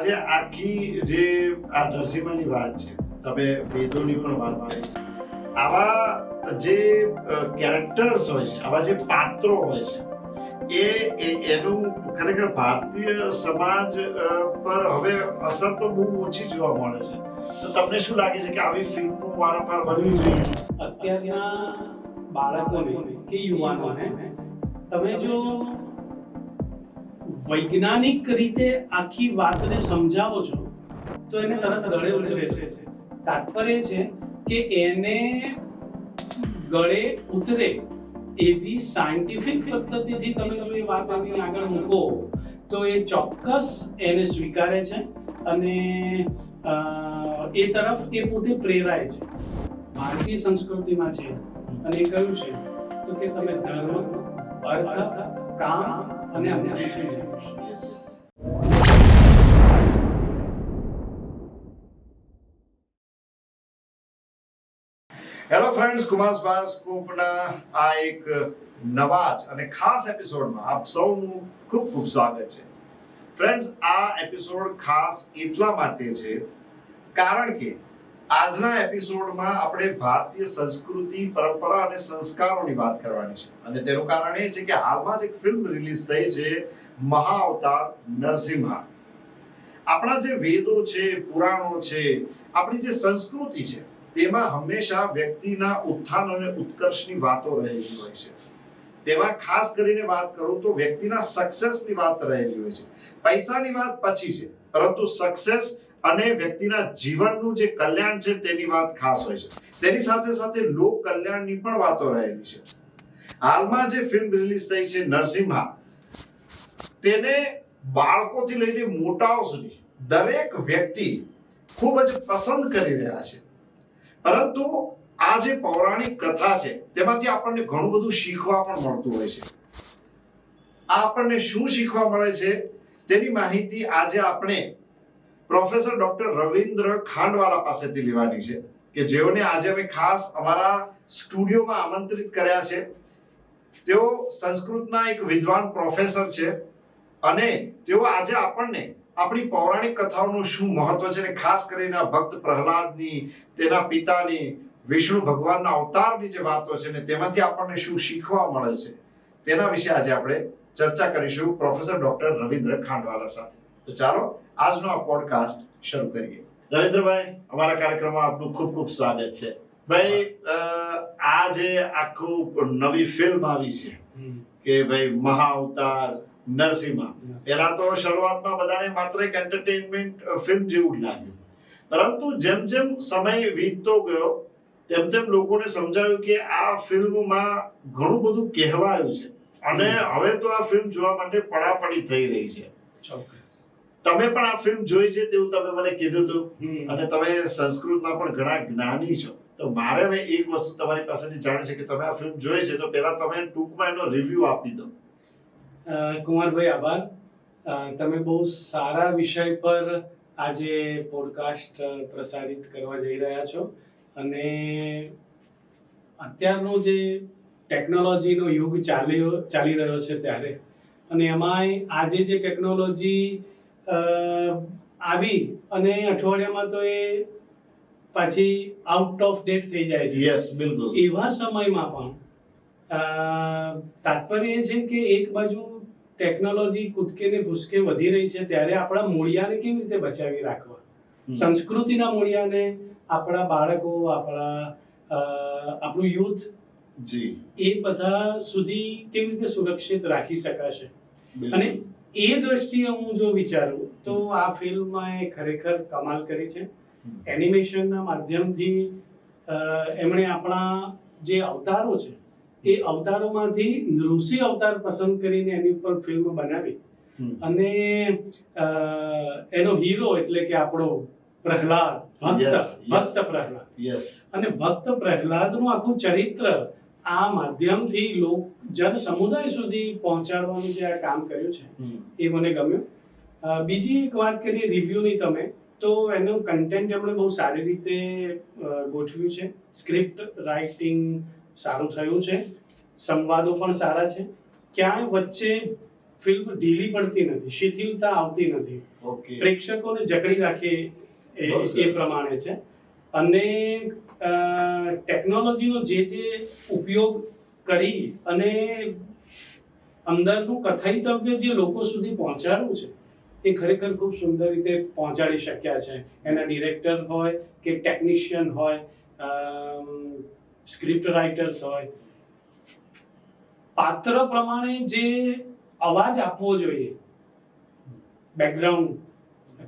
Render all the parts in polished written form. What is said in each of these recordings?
આજે આખી જે આ નરસિંહાની વાત છે, તમે વેદોની પણ વાત કરી, આવા જે કેરેક્ટર્સ હોય છે, આવા જે પાત્રો હોય છે, એનું ખરેખર ભારતીય સમાજ પર હવે અસર તો બહુ ઓછી જોવા મળે છે. તો તમને શું લાગે છે કે આવી ફિલ્મો વારંવાર બનવી જોઈએ? અત્યારના બાળકોને કે યુવાનોને તમે જો વૈજ્ઞાનિક રીતે આખી વાતને સમજાવો છો તો એને તરત ગળે ઉતરે છે. તાત્પર્ય છે કે એને ગળે ઉતરે એવી સાયન્ટિફિક પદ્ધતિથી તમે જો એ વાત આની આગળ મૂકો તો એ ચોક્કસ એને સ્વીકારે છે અને એ તરફ એ પોતે પ્રેરાય છે. ભારતીય સંસ્કૃતિમાં છે અને એ કહ્યું છે તો કે તમે ધર્મ, અર્થ, કામ અને અનુષ્ઠાન. હેલો ફ્રેન્ડ્સ, કુમાર બાયોસ્કોપના આ એક નવા જ અને ખાસ એપિસોડમાં આપ સૌનું ખૂબ ખૂબ સ્વાગત છે. ફ્રેન્ડ્સ, આ એપિસોડ ખાસ એટલા માટે છે કારણ કે આજના એપિસોડમાં આપણે ભારતીય સંસ્કૃતિ, પરંપરા અને સંસ્કારોની વાત કરવાની છે. અને તેનું કારણ એ છે કે હાલમાં જ એક ફિલ્મ રિલીઝ થઈ છે, મહાઅવતાર નરસિંહા. આપણા જે વેદો છે, પુરાણો છે, આપણી જે સંસ્કૃતિ છે, તેમાં હંમેશા વ્યક્તિના ઉત્થાન અને ઉત્કર્ષની વાતો રહેલી હોય છે. તેમાં ખાસ કરીને વાત કરું તો વ્યક્તિના સક્સેસની વાત રહેલી હોય છે. પૈસાની વાત પછી છે, પરંતુ સક્સેસ અને વ્યક્તિના જીવનનું જે કલ્યાણ છે તેની વાત ખાસ હોય છે. તેની સાથે સાથે લોક કલ્યાણની પણ વાતો રહેલી છે. હાલમાં જે ફિલ્મ રિલીઝ થઈ છે નરસિંહા, તેને બાળકોથી લઈને મોટાઓ સુધી દરેક વ્યક્તિ ખૂબ જ પસંદ કરી રહ્યા છે. પરંતુ આ જે પૌરાણિક કથા છે તેમાંથી આપણને ઘણું બધું શીખવા પણ મળતું હોય છે. આ આપણને શું શીખવા મળે છે તેની માહિતી આજે આપણે પ્રોફેસર ડોક્ટર રવિન્દ્ર ખાંડવાલા પાસેથી લેવાની છે, કે જેઓને આજે અમે ખાસ અમારા સ્ટુડિયોમાં આમંત્રિત કર્યા છે. તેઓ સંસ્કૃતના એક વિદ્વાન પ્રોફેસર છે અને તેઓ આજે આપણને આપણી પૌરાણિક કથાઓનું શું મહત્વ છે, અને ખાસ કરીને ભક્ત પ્રહલાદની, તેના પિતાની, વિષ્ણુ ભગવાનના અવતારની જે વાતો છે ને તેમાંથી આપણને શું શીખવા મળે છે તેના વિશે આજે આપણે ચર્ચા કરીશું પ્રોફેસર ડોક્ટર રવિન્દ્ર ખાંડવાલા સાથે. તો ચાલો આજનો આ પોડકાસ્ટ શરૂ કરીએ. રવિન્દ્રભાઈ, અમારા કાર્યક્રમમાં આપનું ખૂબ ખૂબ સ્વાગત છે. ભાઈ, આ જે આખું નવી ફિલ્મ આવી છે કે ભાઈ મહાઅવતાર નરસિંહા, એના તો શરૂઆતમાં બધાને માત્ર એક એન્ટરટેનમેન્ટ ફિલ્મ જેવું જ લાગ્યું, પરંતુ જેમ જેમ સમય વીતતો ગયો તેમ તેમ લોકોને સમજાયું કે આ ફિલ્મમાં ઘણું બધું કહેવાયું છે અને હવે તો આ ફિલ્મ જોવા માટે પડાપડી થઈ રહી છે. તમે પણ આ ફિલ્મ જોઈ છે તેવું તમે મને કીધું હતું અને તમે સંસ્કૃતના પણ ઘણા જ્ઞાની છો. તો મારે હવે એક વસ્તુ તમારી પાસેથી જાણવી છે કે તમે આ ફિલ્મ જોઈ છે, તો પહેલા તમે ટૂંકમાં એનો રિવ્યુ આપી દો. કુમારભાઈ, આભાર. તમે બહુ સારા વિષય પર આજે પોડકાસ્ટ પ્રસારિત કરવા જઈ રહ્યા છો અને અત્યારનો જે ટેકનોલોજીનો યુગ ચાલી રહ્યો છે ત્યારે, અને એમાંય આજે જે ટેકનોલોજી આવી અને અઠવાડિયામાં તો એ પાછી આઉટ ઓફ ડેટ થઈ જાય છે. યસ, બિલકુલ. એવા સમયમાં પણ તાત્પર્ય છે કે એક બાજુ ટેકનોલોજી કૂદકે ને ભૂસકે વધી રહી છે ત્યારે આપણા મૂળિયાને કેવી રીતે બચાવી રાખવા, સંસ્કૃતિના મૂળિયાને આપણા બાળકો, આપણું યુથ એ બધા સુધી કેવી રીતે સુરક્ષિત રાખી શકાશે. અને એ દ્રષ્ટિએ હું જો વિચારું તો આ ફિલ્મમાં ખરેખર કમાલ કરી છે. એનિમેશનના માધ્યમથી એમણે આપણા જે અવતારો છે એ અવતારોમાંથી ઋષિ અવતાર પસંદ કરીને એની ઉપર ફિલ્મ બનાવી અને એનો હીરો એટલે કે આપણો પ્રહલાદ, ભક્ત પ્રહલાદ, અને ભક્ત પ્રહલાદનું આખું ચરિત્ર આ માધ્યમથી જન સમુદાય સુધી પહોંચાડવાનું જે આ કામ કર્યું છે એ મને ગમ્યું. બીજી એક વાત કરીએ રિવ્યુની તમે, તો એનું કન્ટેન્ટ એમણે બહુ સારી રીતે ગોઠવ્યું છે. સ્ક્રિપ્ટ રાઇટિંગ સારું થયું છે, સંવાદો પણ સારા છે. ક્યાંય વચ્ચે ફિલ્મ ઢીલી પડતી નથી, શિથિલતા આવતી નથી, ઓકે પ્રેક્ષકોને જકડી રાખે બહુ સરસ. એ પ્રમાણે છે. અને ટેકનોલોજીનો જે ઉપયોગ કરી અને અંદરનું કથાઈતવ્ય જે લોકો સુધી પહોંચાડવું છે એ ખરેખર ખૂબ સુંદર રીતે પહોંચાડી શક્યા છે. એના ડિરેક્ટર હોય કે ટેકનિશિયન હોય, સ્ક્રિપ્ટ રાઇટર્સ હોય, પાત્ર પ્રમાણે જે અવાજ આપવો જોઈએ, બેકગ્રાઉન્ડ,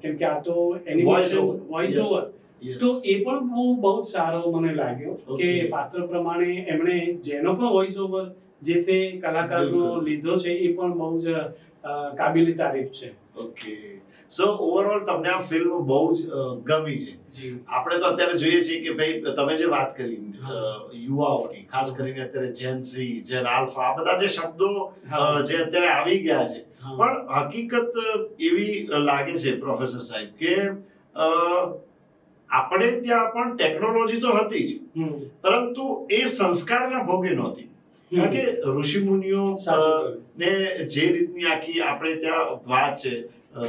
કેમ કે આ તો એનિમેશન વોઇસ ઓવર, તો એ પણ બહુ જ સારો મને લાગ્યો કે પાત્ર પ્રમાણે એમણે જેનો પણ વોઇસ ઓવર જે તે કલાકારનો લીધો છે એ પણ બહુ જ કાબિલે તારીફ છે. ઓકે, સો ઓવરઓલ તમને આ ફિલ્મ બહુ જ ગમી છે. જી, આપણે તો અત્યારે જોઈએ છીએ કે ભાઈ તમે જે વાત કરી યુવાઓની, ખાસ કરીને અત્યારે જેન ઝી, જેન આલ્ફા, આ બધા જે શબ્દો જે અત્યારે આવી ગયા છે, પણ હકીકત એવી લાગે છે પ્રોફેસર સાહેબ કે આપણે ત્યાં પણ ટેકનોલોજી તો હતી જ, પરંતુ એ સંસ્કારના ભોગે નહોતી. કારણ કે ઋષિ મુનિઓ ને જે રીતની આખી આપણે ત્યાં વાત છે,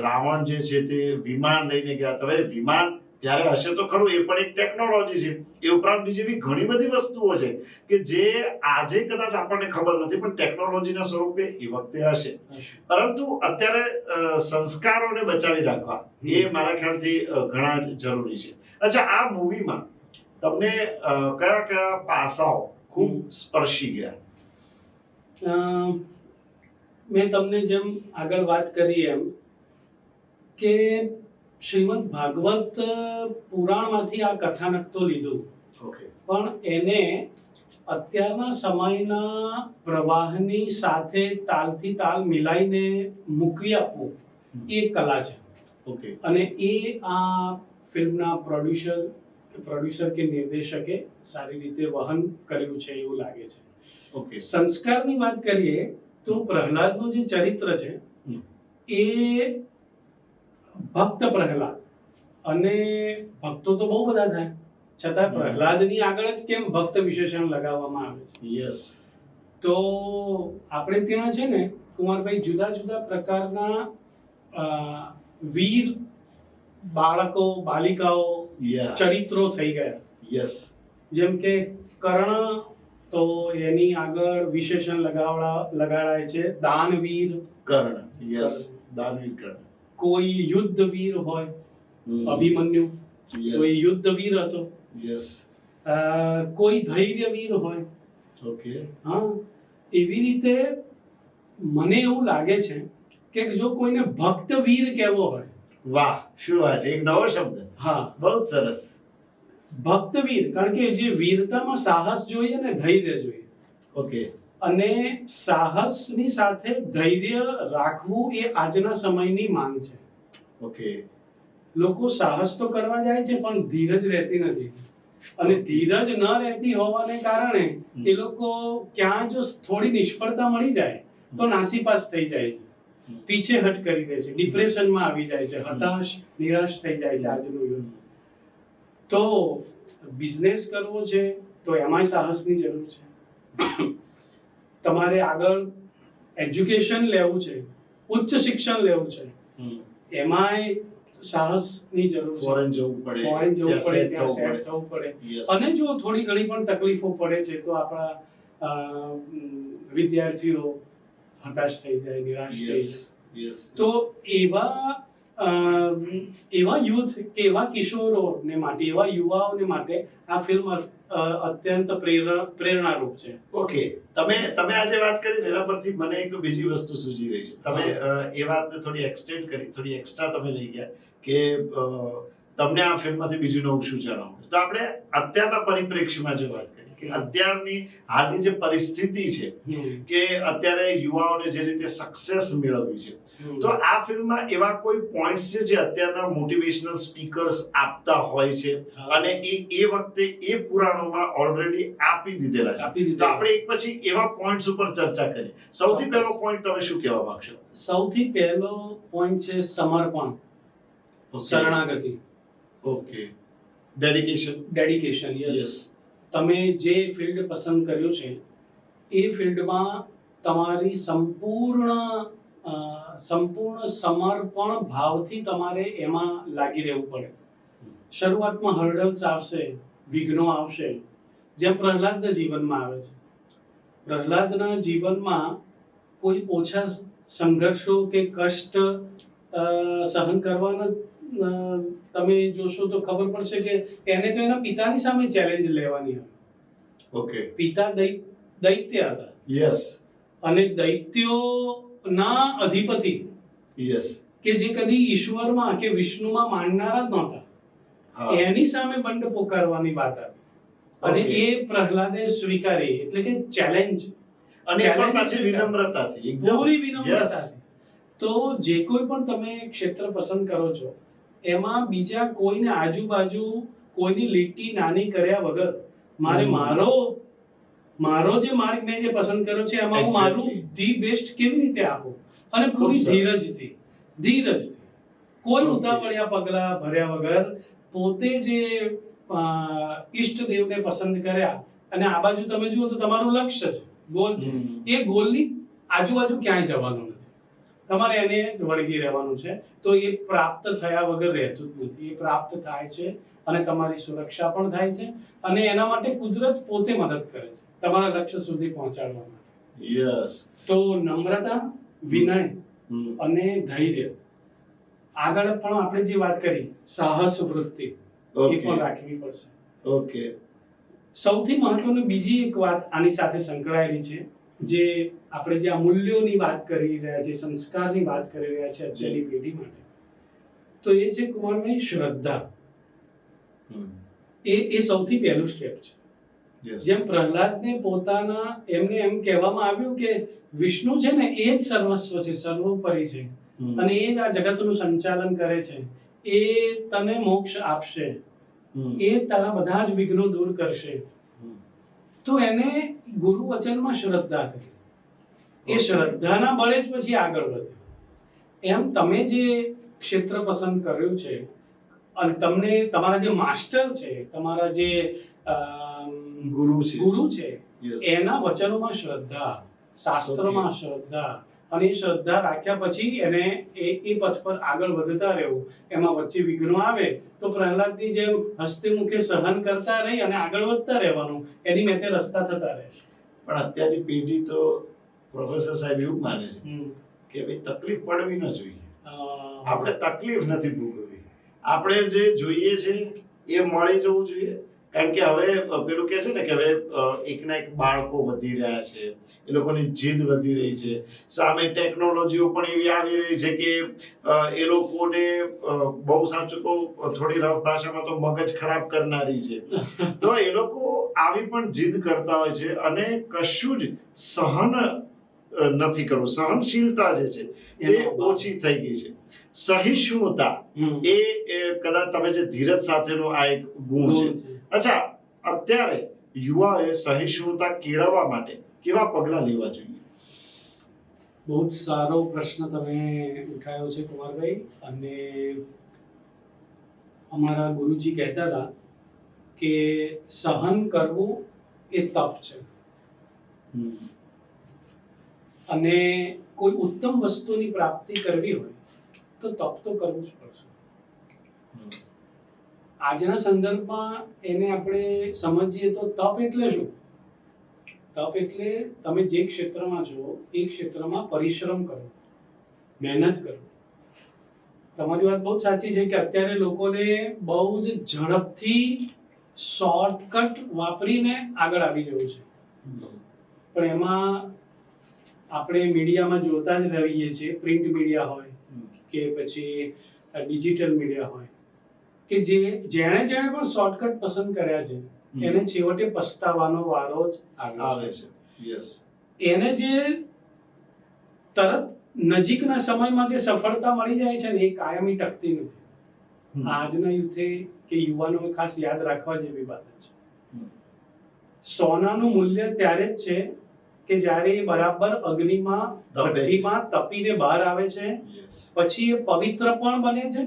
રાવણ જે છે તે વિમાન લઈને ગયા, હવે વિમાન ત્યારે હશે તો ખરું, એ પણ એક ટેકનોલોજી છે. એ ઉપરાંત બીજી એવી ઘણી બધી વસ્તુઓ છે કે જે આજે કદાચ આપણને ખબર નથી, પણ ટેકનોલોજીના સ્વરૂપે એ વખતે હશે. પરંતુ અત્યારે સંસ્કારોને બચાવી રાખવા એ મારા ખ્યાલથી ઘણા જ જરૂરી છે. અચ્છા, આ મૂવીમાં તમને કયા કયા પાસાઓ ખૂબ સ્પર્શી ગયા? મેં તમને જેમ આગળ વાત કરી એમ કે શ્રીમદ ભાગવત પુરાણમાંથી આ કથાનક તો લીધું, પણ એને અત્યારના સમયના પ્રવાહની સાથે તાલથી તાલ મિલાઈને મૂકી આપવું એ કલા છે. અને એ આ ફિલ્મના પ્રોડ્યુસર કે નિર્દેશકે સારી રીતે વહન કર્યું છે એવું લાગે છે. સંસ્કારની વાત કરીએ તો પ્રહલાદનું જે ચરિત્ર છે એ ભક્ત પ્રહલાદ, અને ભક્તો તો બહુ બધા થાય છતાં પ્રહલાદની આગળ જ કેમ ભક્ત વિશેષણ લગાવવામાં આવે છે? તો આપણે ત્યાં છે ને કુમારભાઈ, જુદા જુદા પ્રકારના વીર બાળકો, બાલિકાઓ, ચરિત્રો થઈ ગયા. જેમ કે કર્ણ, તો એની આગળ વિશેષણ લગાડાય છે દાનવીર કર્ણ. દાનવીર કર્ણ. કોઈ યુદ્ધવીર હોય, અભિમન્યુ, તો એ યુદ્ધવીર હતો. કોઈ ધૈર્યવીર હોય. હા, એવી રીતે મને એવું લાગે છે કે જો કોઈને ભક્તવીર કહેવો હોય, વાહ, શું વાત છે, એક નવો શબ્દ. હા, બહુ સરસ. ભક્તવીર, કારણ કે જે વીરતામાં સાહસ જોઈએ ને ધૈર્ય જોઈએ. અને સાહસની સાથે ધૈર્ય રાખવું એ આજના સમયની માંગ છે. લોકો સાહસ તો કરવા જાય છે પણ ધીરજ રહેતી નથી, અને ધીરજ ન રહેતી હોવાને કારણે એ લોકો ક્યાં જો થોડી નિષ્ફળતા મળી જાય તો નાસીપાસ થઈ જાય છે, પીછેહટ કરી દે છે, ડિપ્રેશનમાં આવી જાય છે, હતાશ, નિરાશ થઈ જાય છે આજનું યુથ. તો બિઝનેસ કરવો છે તો એમાંય સાહસની જરૂર છે. તમારે આગળ એજ્યુકેશન લેવું છે, ઉચ્ચ શિક્ષણ લેવું છે, એમાંય સાહસની જરૂર છે. ફોરેન જવું પડે, ત્યાં સેટ થવું પડે. અને જો થોડી ઘણી પણ તકલીફો પડે છે તો આપણા વિદ્યાર્થીઓ હતાશ થઈ જાય, નિરાશ થઈ જાય. તો એવા યુથ કે એવા કિશોરોને માટે, એવા યુવાઓને માટે આ ફિલ્મ અત્યંત પ્રેરણારૂપ છે. તમે આજે વાત કરી એના પરથી મને એક બીજી વસ્તુ સૂજી રહી છે. તમે એ વાતને થોડી એક્સટેન્ડ કરી, થોડી એક્સ્ટ્રા તમે લઈ ગયા કે તમને આ ફિલ્મમાંથી બીજું નવું શું જાણવા મળ્યું. તો આપણે અત્યારના પરિપ્રેક્ષ્યમાં જો વાત કરીએ કે અત્યારની હાલની જે પરિસ્થિતિ છે કે અત્યારે યુવાઓને જે રીતે સક્સેસ મેળવવી છે, તો આ ફિલ્મમાં એવા કોઈ પોઈન્ટ્સ છે જે અત્યારના મોટિવેશનલ સ્પીકર્સ આપતા હોય છે અને એ વખતે એ પુરાણોમાં ઓલરેડી આપી દીધેલા છે. તો આપણે એક પછી એવા પોઈન્ટ્સ ઉપર ચર્ચા કરીએ. સૌથી પહેલો પોઈન્ટ તમે શું કહેવા માંગશો? સૌથી પહેલો પોઈન્ટ છે સમર્પણ, શરણાગતિ. ડેડિકેશન. યસ. તમે જે ફિલ્ડ પસંદ કર્યું છે એ ફિલ્ડમાં તમારી સંપૂર્ણ સંપૂર્ણ સમર્પણ ભાવથી તમારે એમાં લાગી રહેવું પડે. શરૂઆતમાં હર્ડલ્સ આવશે, વિઘ્નો આવશે, જેમ પ્રહલાદના જીવનમાં આવે છે. પ્રહલાદના જીવનમાં કોઈ ઓછા સંઘર્ષો કે કષ્ટ સહન કરવાના તમે જોશો તો ખબર પડશે કે એને તો એના પિતાની સામે ચેલેન્જ લેવાની હતી. ઓકે. પિતા દૈત્ય હતા. યસ. અને દૈત્યોના અધિપતિ યસ. કે જે કદી ઈશ્વરમાં કે વિષ્ણુમાં માનનારા જ નહોતા, એની સામે બંડ પોકારવાની વાત આવી. અને એ પ્રહલાદે સ્વીકારી, એટલે કે ચેલેન્જ. અને પણ પાછી વિનમ્રતાથી, એકદમ પૂરી વિનમ્રતાથી. તો જે કોઈ પણ તમે ક્ષેત્ર પસંદ કરો છો એમાં બીજા કોઈને આજુબાજુ કોઈની લીટી નાની કર્યા વગર મારે મારો જે માર્ગ મેં જે પસંદ કર્યો છે એમાં હું મારું ધી બેસ્ટ કેવી રીતે આપું, અને પૂરી ધીરજથી કોઈ ઉતાવળિયા પગલા ભર્યા વગર પોતે જે ઈષ્ટદેવને પસંદ કર્યા. અને આ બાજુ તમે જુઓ તો તમારું લક્ષ્ય છે, ગોલ છે. એ ગોલની આજુબાજુ ક્યાંય જવાનું નથી, તમારે એને જ વળગી રહેવાનું છે. તો એ પ્રાપ્ત થયા વગર રહેતું જ નથી, એ પ્રાપ્ત થાય છે અને તમારી સુરક્ષા પણ થાય છે. અને એના માટે કુદરત પોતે મદદ કરે છે તમારા લક્ષ્ય સુધી પહોંચાડવા માટે. યસ. તો નમ્રતા, વિનય અને ધૈર્ય. આગળ પણ આપણે જે વાત કરી સાહસ વૃત્તિ, એ પણ રાખવી પડશે. ઓકે. સૌથી મહત્વની બીજી એક વાત આની સાથે સંકળાયેલી છે, જે આપણે જે આ મૂલ્યોની વાત કરી રહ્યા છે, સંસ્કારની વાત કરી રહ્યા છે અત્યારની પેઢી માટે, તો એ છે કુંવરભાઈ શ્રદ્ધા. એ સૌથી પહેલું સ્ટેપ છે. જેમ પ્રહલાદને પોતાના એમને એમ કહેવામાં આવ્યું કે વિષ્ણુ છે ને એ જ સર્વસ્વ છે, સર્વોપરી છે, અને એ જ આ જગતનું સંચાલન કરે છે, એ તને મોક્ષ આપશે, એ તારા બધા જ વિઘ્નો દૂર કરશે. તો એને ગુરુ વચનમાં શ્રદ્ધા થઈ. એ શ્રદ્ધાના બળે જ પછી આગળ વધ્યો. એમ તમે જે ક્ષેત્ર પસંદ કર્યું છે અને તમને તમારા જે માસ્ટર છે, તમારા જે ગુરુ છે, એના વચનોમાં શ્રદ્ધા, શાસ્ત્રમાં શ્રદ્ધા, અને એ શ્રદ્ધા રાખ્યા પછી એને એ પથ પર આગળ વધતા રહેવું. એમાં વચ્ચે વિઘ્નો આવે તો પ્રહલાદની જેમ હસ્તે મુખે સહન કરતા રહી અને આગળ વધતા રહેવાનું, એની મેતે રસ્તા થતા રહેશે. પણ અત્યારની પેઢી તો પ્રોફેસર સાહેબ એવું માને છે કે ભાઈ તકલીફ પડવી ન જોઈએ, આપણે તકલીફ નથી ભોગવવી, આપણે જે જોઈએ છે એ મળી જવું જોઈએ. કારણ કે હવે પેલું કહે છે ને કે હવે એકના એક બાળકો વધી રહ્યા છે, એ લોકોની જીદ વધી રહી છે, સામે ટેકનોલોજીઓ પણ એવી આવી રહી છે કે એ લોકોને બહુ સાચું કહું, થોડી રફ ભાષામાં તો મગજ ખરાબ કરનારી છે. તો એ લોકો આવી પણ જીદ કરતા હોય છે અને કશું જ સહન નથી કરવું. સહનશીલતા જે છે એ ઓછી થઈ ગઈ છે. સહિષ્ણુતા એ કદાચ તમે જે ધીરજ સાથેનો આ એક ગુણ છે. અચ્છા, અત્યારે યુવાઓએ સહિષ્ણુતા કેળવવા માટે કેવા પગલા લેવા જોઈએ? બહુ જ સારો પ્રશ્ન તમે ઉઠાવ્યો છે કુમારભાઈ. અને અમારા ગુરુજી કહેતા હતા કે સહન કરવું એ તપ છે, અને કોઈ ઉત્તમ વસ્તુની પ્રાપ્તિ કરવી હોય તો તપ તો કરવું જ પડશે. આજના સંદર્ભમાં એને આપણે સમજીએ તો તપ એટલે શું? તપ એટલે તમે જે ક્ષેત્રમાં છો એ ક્ષેત્રમાં પરિશ્રમ કરો, મહેનત કરો. તમારી વાત બહુ સાચી છે કે અત્યારે લોકોને બહુ જ ઝડપથી શોર્ટકટ વાપરીને આગળ આવી જવું છે. પણ એમાં આપણે મીડિયામાં જોતા જ રહીએ છીએ, પ્રિન્ટ મીડિયા હોય કે પછી ડિજિટલ મીડિયા હોય, કે જેણે પણ શોર્ટકટ પસંદ કર્યા છે એને છેવટે પસ્તાવાનો વારો જ આવે છે. એને જે તરત નજીકના સમયમાં જે સફળતા મળી જાય છે ને એ કાયમી ટકતી નથી. આજના યુથે કે યુવાનોએ ખાસ યાદ રાખવા જેવી બાબત છે. સોનાનું મૂલ્ય ત્યારે જ છે કે જ્યારે એ બરાબર અગ્નિમાં ભઠ્ઠીમાં તપીને બહાર આવે છે, પછી એ પવિત્ર પણ બને છે,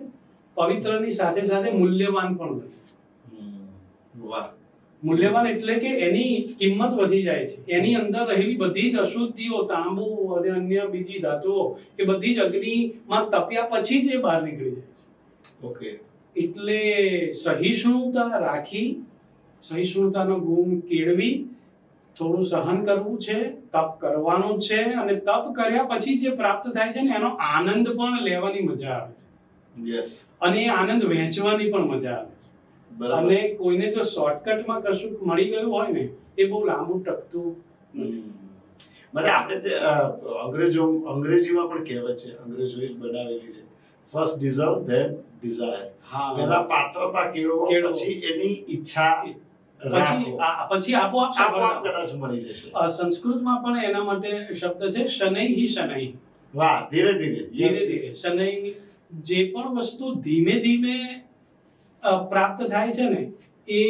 પવિત્રની સાથે સાથે મૂલ્યવાન પણ બને. વાહ. મૂલ્યવાન એટલે કે એની કિંમત વધી જાય છે, એની અંદર રહેલી બધી જ અશુદ્ધિઓ, તાંબુ અને અન્ય બીજી ધાતુઓ એ બધી જ અગ્નિમાં તપ્યા પછી જ એ બહાર નીકળી જાય છે. ઓકે. એટલે સહિષ્ણુતા રાખી, સહિષ્ણુતાનો ગુણ કેળવી, થોડું સહન કરવું છે, તપ કરવાનું છે, અને તપ કર્યા પછી જે પ્રાપ્ત થાય છે ને એનો આનંદ પણ લેવાની મજા આવે છે. યસ. અને એ આનંદ વહેંચવાની પણ મજા આવે છે. બરાબર. અને કોઈને જો શોર્ટકટમાં કશું મળી ગયું હોય ને એ બહુ લાંબુ ટકતું નથી. મને આપણે તે અંગ્રેજીમાં પણ કહેવત છે, અંગ્રેજોએ જ બનાવેલી છે, ફર્સ્ટ ડિઝર્વ ધેન ડિઝાયર. હા, પહેલા પાત્રતા કેળવો, કેળવો. પછી એની ઈચ્છા રાખો. પછી આપોઆપ આપોઆપ સફળતા. કદાચ મળી જશે. સંસ્કૃતમાં પણ એના માટે શબ્દ છે શનૈ શનૈ. વાહ, ધીરે ધીરે. ધીરે ધીરે શનૈ. જે પણ વસ્તુ ધીમે ધીમે પ્રાપ્ત થાય છે ને એ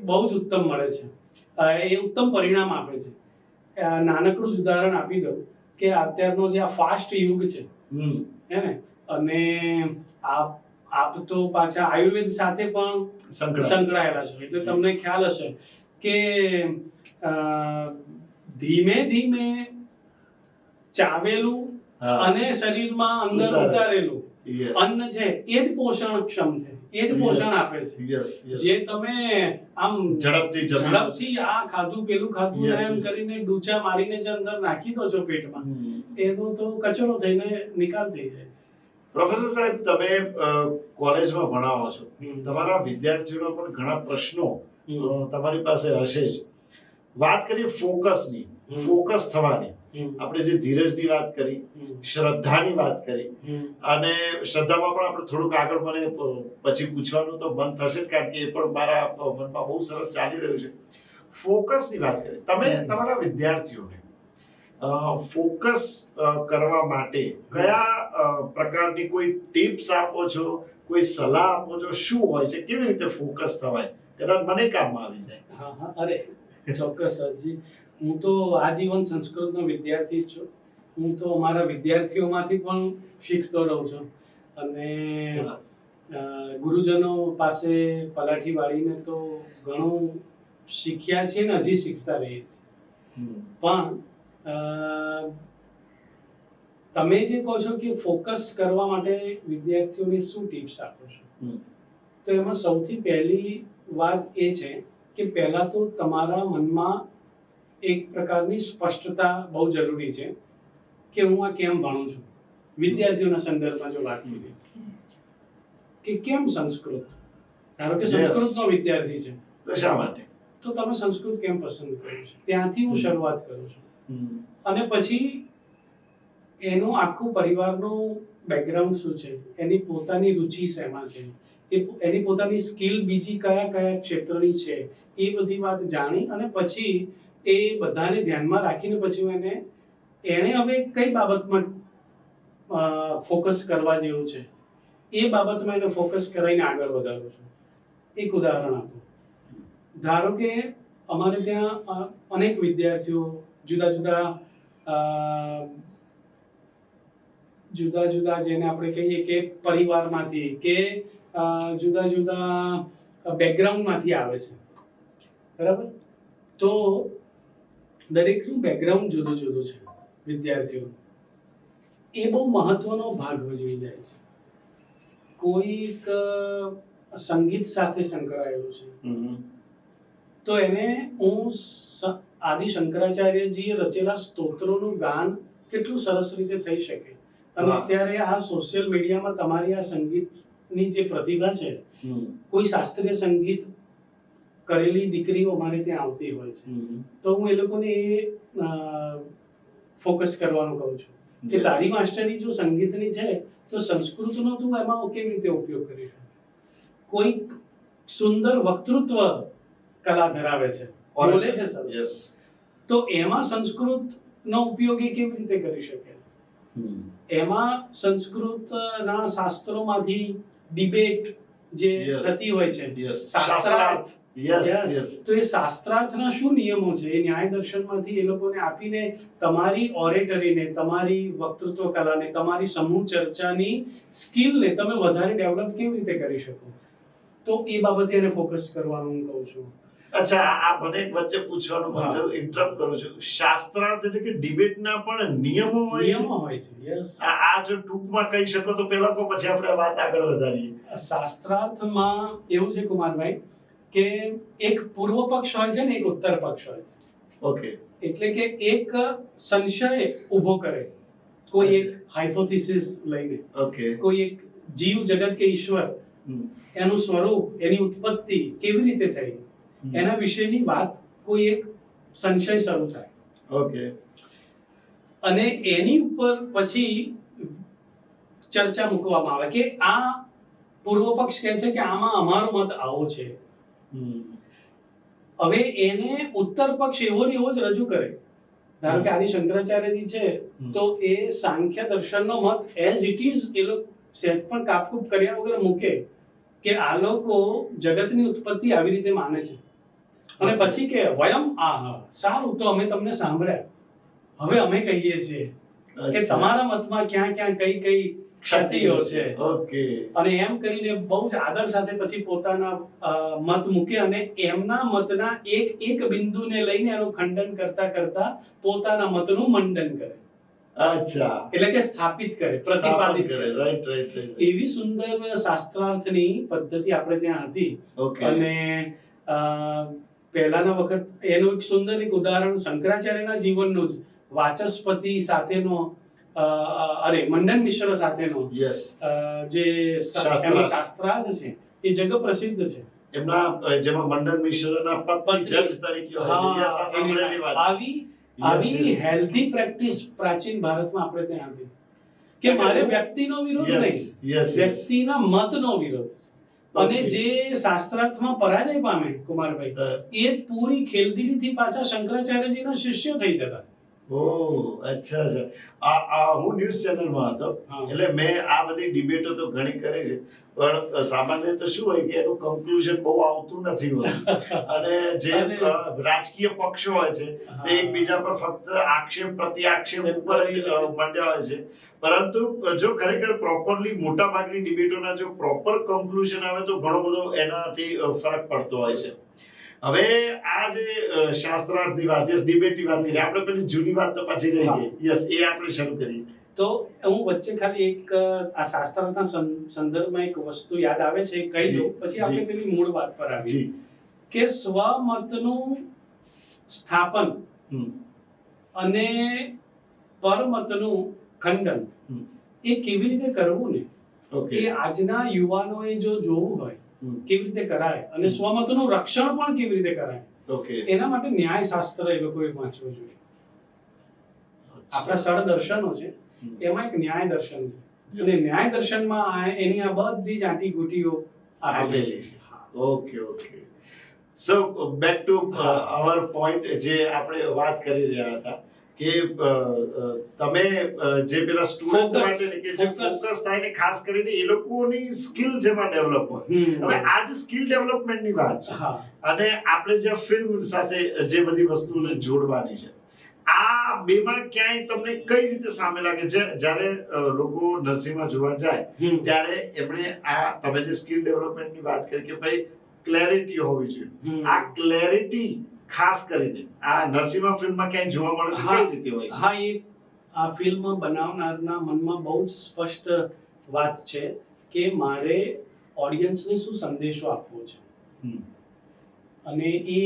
બહુ જ ઉત્તમ મળે છે, એ ઉત્તમ પરિણામ આપે છે. નાનકડું જ ઉદાહરણ આપી દઉં કે અત્યારનો જે આ ફાસ્ટ યુગ છે હે ને, અને આપ તો પાછા આયુર્વેદ સાથે પણ સંકળાયેલા છો, એટલે તમને ખ્યાલ હશે કે ધીમે ધીમે ચાવેલું અને શરીરમાં અંદર ઉતારેલું અન્ન છે એ જ પોષણક્ષમ છે, એ જ પોષણ આપે છે. જે તમે આમ ઝડપથી આ ખાધું પેલું ખાધું એમ કરીને ડૂચા મારીને જે અંદર નાખી દો છો પેટમાં, એનો તો કચરો થઈને નિકાલ થઈ જાય છે. પ્રોફેસર સાહેબ, તમે કોલેજમાં ભણાવો છો, તમારા વિદ્યાર્થીઓના પણ ઘણા પ્રશ્નો તમારી પાસે હશે જ. વાત કરીએ ફોકસની, ફોકસ થવાની. આપણે જે ધીરજની વાત કરી, શ્રદ્ધાની વાત કરી, અને શ્રદ્ધામાં પણ આપણે થોડુંક આગળ મને પછી પૂછવાનું તો મન થશે જ, કારણ કે એ પણ મારા મનમાં બહુ સરસ ચાલી રહ્યું છે. ફોકસની વાત કરી, તમે તમારા વિદ્યાર્થીઓને ફોકસ કરવા માટે કયા પ્રકારની કોઈ ટિપ્સ આપો છો, કોઈ સલાહ આપો છો? શું હોય છે, કેવી રીતે ફોકસ થવાય, કદાચ મને કામમાં આવી જાય? હા, અરે ચોક્કસ જી. હું તો આજીવન સંસ્કૃતનો વિદ્યાર્થી જ છું. હું તો અમારા વિદ્યાર્થીઓમાંથી પણ શીખતો રહું છું, અને ગુરુજનો પાસે પલાઠી વાળીને તો ઘણું શીખ્યા છીએ ને હજી શીખતા રહીએ છીએ. પણ તમે જે કહો છો કે ફોકસ કરવા માટે વિદ્યાર્થીઓને શું ટિપ્સ આપો છો, તો એમાં સૌથી પહેલી વાત એ છે કે પહેલા તો તમારા મનમાં એક પ્રકારની સ્પષ્ટતા બહુ જરૂરી છે કે હું આ કેમ ભણું છું. વિદ્યાર્થીઓના સંદર્ભમાં જો વાત કરીએ કે કેમ સંસ્કૃત, ધારો કે સંસ્કૃતનો વિદ્યાર્થી છે તો શા માટે, તો તમે સંસ્કૃત કેમ પસંદ કર્યું છે, ત્યાંથી હું શરૂઆત કરું છું. અને પછી એનું આખું પરિવારનું બેકગ્રાઉન્ડ શું છે, એની પોતાની રુચિ શેમાં છે, એની પોતાની સ્કિલ બીજી કયા કયા ક્ષેત્રની છે, એ બધી વાત જાણી અને પછી એ બધાને ધ્યાનમાં રાખીને પછી હું એને હવે કઈ બાબતમાં ફોકસ કરવા જેવું છે એ બાબતમાં એને ફોકસ કરાવીને આગળ વધારું છું. એક ઉદાહરણ આપું. ધારો કે અમારે ત્યાં અનેક વિદ્યાર્થીઓ જુદા જુદા જેને આપણે કહીએ કે પરિવારમાંથી કે જુદા જુદા બેકગ્રાઉન્ડમાંથી આવે છે, બરાબર? તો દરેકનું બેકગ્રાઉન્ડ જુદું જુદું છે. વિદ્યાર્થીઓ એ બહુ મહત્વનો ભાગ ભજવી જાય છે. કોઈક સંગીત સાથે સંકળાયેલું છે, તો એને હું આદિ શંકરાચાર્યજીએ રચેલા સ્તોત્રોનું ગાન કેટલું સરસ રીતે થઈ શકે. અને અત્યારે આ સોશિયલ મીડિયામાં તમારી આ સંગીતની જે પ્રતિભા છે, કોઈ શાસ્ત્રીય સંગીત કરેલી દીકરીઓ અમારે ત્યાં આવતી હોય છે, તો હું એ લોકોને એ ફોકસ કરવાનું કહું છું કે તારી માસ્ટરી જો સંગીતની છે તો સંસ્કૃતનો તું એમાં કેવી રીતે ઉપયોગ કરી શકે. કોઈ સુંદર વક્તૃત્વ કલા ધરાવે છે, બોલે છે સરસ, તો એમાં સંસ્કૃતનો ઉપયોગ એ કેવી રીતે કરી શકે. એમાં સંસ્કૃતના શાસ્ત્રોમાંથી ડિબેટ જે થતી હોય છે, શાસ્ત્રાર્થ, તો એ શાસ્ત્રાર્થના શું નિયમો છે એ ન્યાય દર્શનમાંથી એ લોકોને આપીને તમારી ઓરેટરીને, તમારી વક્તૃત્વ કલાને, તમારી સમૂહ ચર્ચાની સ્કિલને તમે વધારે ડેવલપ કેવી રીતે કરી શકો, તો એ બાબતે એને ફોકસ કરવાનું હું કહું છું. અચ્છા, આ મને એક વચ્ચે પૂછવાનું મન થયું, ઇન્ટરપ્ટ કરું છું. શાસ્ત્રાર્થ એટલે કે ડિબેટના પણ નિયમો હોય છે? નિયમો હોય છે, યસ. આ જો ટૂંકમાં કહી શકો તો પેલા કો, પછી આપણે વાત આગળ વધારીએ. શાસ્ત્રાર્થમાં એવું છે કુમારભાઈ કે એક પૂર્વ પક્ષ હોય છે ને એક ઉત્તર પક્ષ હોય છે. ઓકે. એટલે કે એક સંશય ઊભો કરે, કોઈ એક હાઇપોથિસિસ લઈને, ઓકે. કોઈ એક જીવ જગત કે ઈશ્વર, એનું સ્વરૂપ, એની ઉત્પત્તિ કેવી રીતે થઈ, એના વિશેની વાત, કોઈ એક સંશય શરૂ થાય. ઓકે. અને એની ઉપર પછી ચર્ચા મૂકવામાં આવે કે આ પૂર્વ પક્ષ કહે છે કે આમાં અમારો મત આવો છે. હવે એને ઉત્તર પક્ષ એવો ને એવો જ રજૂ કરે. ધારો કે આદિ શંકરાચાર્યજી છે તો એ સાંખ્ય દર્શનનો મત એઝ ઇટ ઇઝ એ લોકો સહેજ પણ કાપકૂપ કર્યા વગર મૂકે કે આ લોકો જગતની ઉત્પત્તિ આવી રીતે માને છે. અને પછી કે વયમ સારું, તો અમે તમને સાંભળ્યા, હવે અમે કહીએ છીએ કે તમારા મતમાં ક્યાં ક્યાં કઈ કઈ ક્ષતિઓ છે. ઓકે. અને એમ કરીને બહુ જ આદર સાથે પછી પોતાના મત મૂકે અને એમના મતના એક એક બિંદુને લઈને એનું ખંડન કરતા કરતા પોતાના મતનું મંડન કરે. અચ્છા. એટલે કે સ્થાપિત કરે, પ્રતિપાદિત કરે. રાઈટ. એવી સુંદર શાસ્ત્રાર્થની પદ્ધતિ આપણે ત્યાં હતી. ઓકે. અને પહેલાના વખત એનું એક સુંદર એક ઉદાહરણ શંકરાચાર્યના જીવનનું જ, વાચસ્પતિ સાથેનો મંડન મિશ્ર સાથેનો યસ જે એનો શાસ્ત્રાર્થ છે એ જગ પ્રસિદ્ધ છે. એમના જેમાં મંડન મિશ્રના પત્ની જજ તરીકે હોય છે. યસ, આ સાંભળેલી વાત છે. આવી હેલ્ધી પ્રેક્ટિસ પ્રાચીન ભારતમાં આપણે ત્યાં હતી કે મારે વ્યક્તિનો વિરોધ નહીં, વ્યક્તિના મતનો વિરોધ. અને જે શાસ્ત્રાર્થમાં પરાજય પામે કુમારભાઈ, એ પૂરી ખેલદિલીથી પાછા શંકરાચાર્યજીના શિષ્યો થઈ જતા. ઓહ, અચ્છા. હું ન્યૂઝ ચેનલમાં હતો, એટલે મેં આ બધી ડિબેટો તો ઘણી કરી છે, પણ સામાન્ય તો શું હોય કે એનું કન્ક્લુઝન બહુ આવતું નથી હોતું. અને જે રાજકીય પક્ષો હોય છે તે એકબીજા પર ફક્ત આક્ષેપ પ્રતિ આક્ષેપ ઉપર જ મંડ્યા હોય છે. પરંતુ જો ખરેખર પ્રોપરલી મોટા ભાગની ડિબેટોના જો પ્રોપર કન્ક્લુઝન આવે તો ઘણો બધો એનાથી ફરક પડતો હોય છે. હવે આ જે શાસ્ત્રાર્થની વાત, જે ડિબેટની વાત કરી, આપણે પેલી જૂની વાત તો પાછી રહી ગઈ. યસ, એ આપણે શરૂ કરીએ. તો હું વચ્ચે ખાલી એક આ શાસ્ત્રાર્થના સંદર્ભમાં એક વસ્તુ યાદ આવે છે, કહી દઉં, પછી આપણે પેલી મૂળ વાત પર આવીએ કે સ્વમતનું સ્થાપન અને પરમતનું ખંડન એ કેવી રીતે કરવું ને, એ આજના યુવાનોએ જો જોવું હોય કેવી રીતે કરાય અને સ્વમતનું રક્ષણ પણ કેવી રીતે કરાય, એના માટે ન્યાયશાસ્ત્ર એ લોકોએ વાંચવું જોઈએ. આપણા સળ દર્શનો છે, એમાં એક ન્યાય દર્શન છે, અને ન્યાય દર્શનમાં એની આ બધી જ આંટીઘૂંટીઓ આપેલી છે. Okay. So back to our point, જે આપણે વાત કરી રહ્યા હતા કે તમે જે પેલા સ્ટુડન્ટ માટે કે જે ફોકસ થાય ને, ખાસ કરીને એ લોકોની સ્કિલ જેમાં ડેવલપ હોય. હવે આ જે સ્કિલ ડેવલપમેન્ટની વાત છે અને આપણે જે ફિલ્મ સાથે જે બધી વસ્તુને જોડવાની છે, આ બેમાં ક્યાંય તમને કઈ રીતે સામે લાગે છે જ્યારે લોકો નર્સિંગમાં જોવા જાય ત્યારે એમણે આ તમે જે સ્કિલ ડેવલપમેન્ટની વાત કરી કે ભાઈ ક્લેરિટી હોવી જોઈએ, આ ક્લેરિટી ખાસ કરીને આ નરસિંહા ફિલ્મમાં ક્યાંય જોવા મળે છે, કઈ રીતે હોય છે? એ આ ફિલ્મ બનાવનારના મનમાં બહુ જ સ્પષ્ટ વાત છે કે મારે ઓડિયન્સને શું સંદેશો આપવો છે. અને એ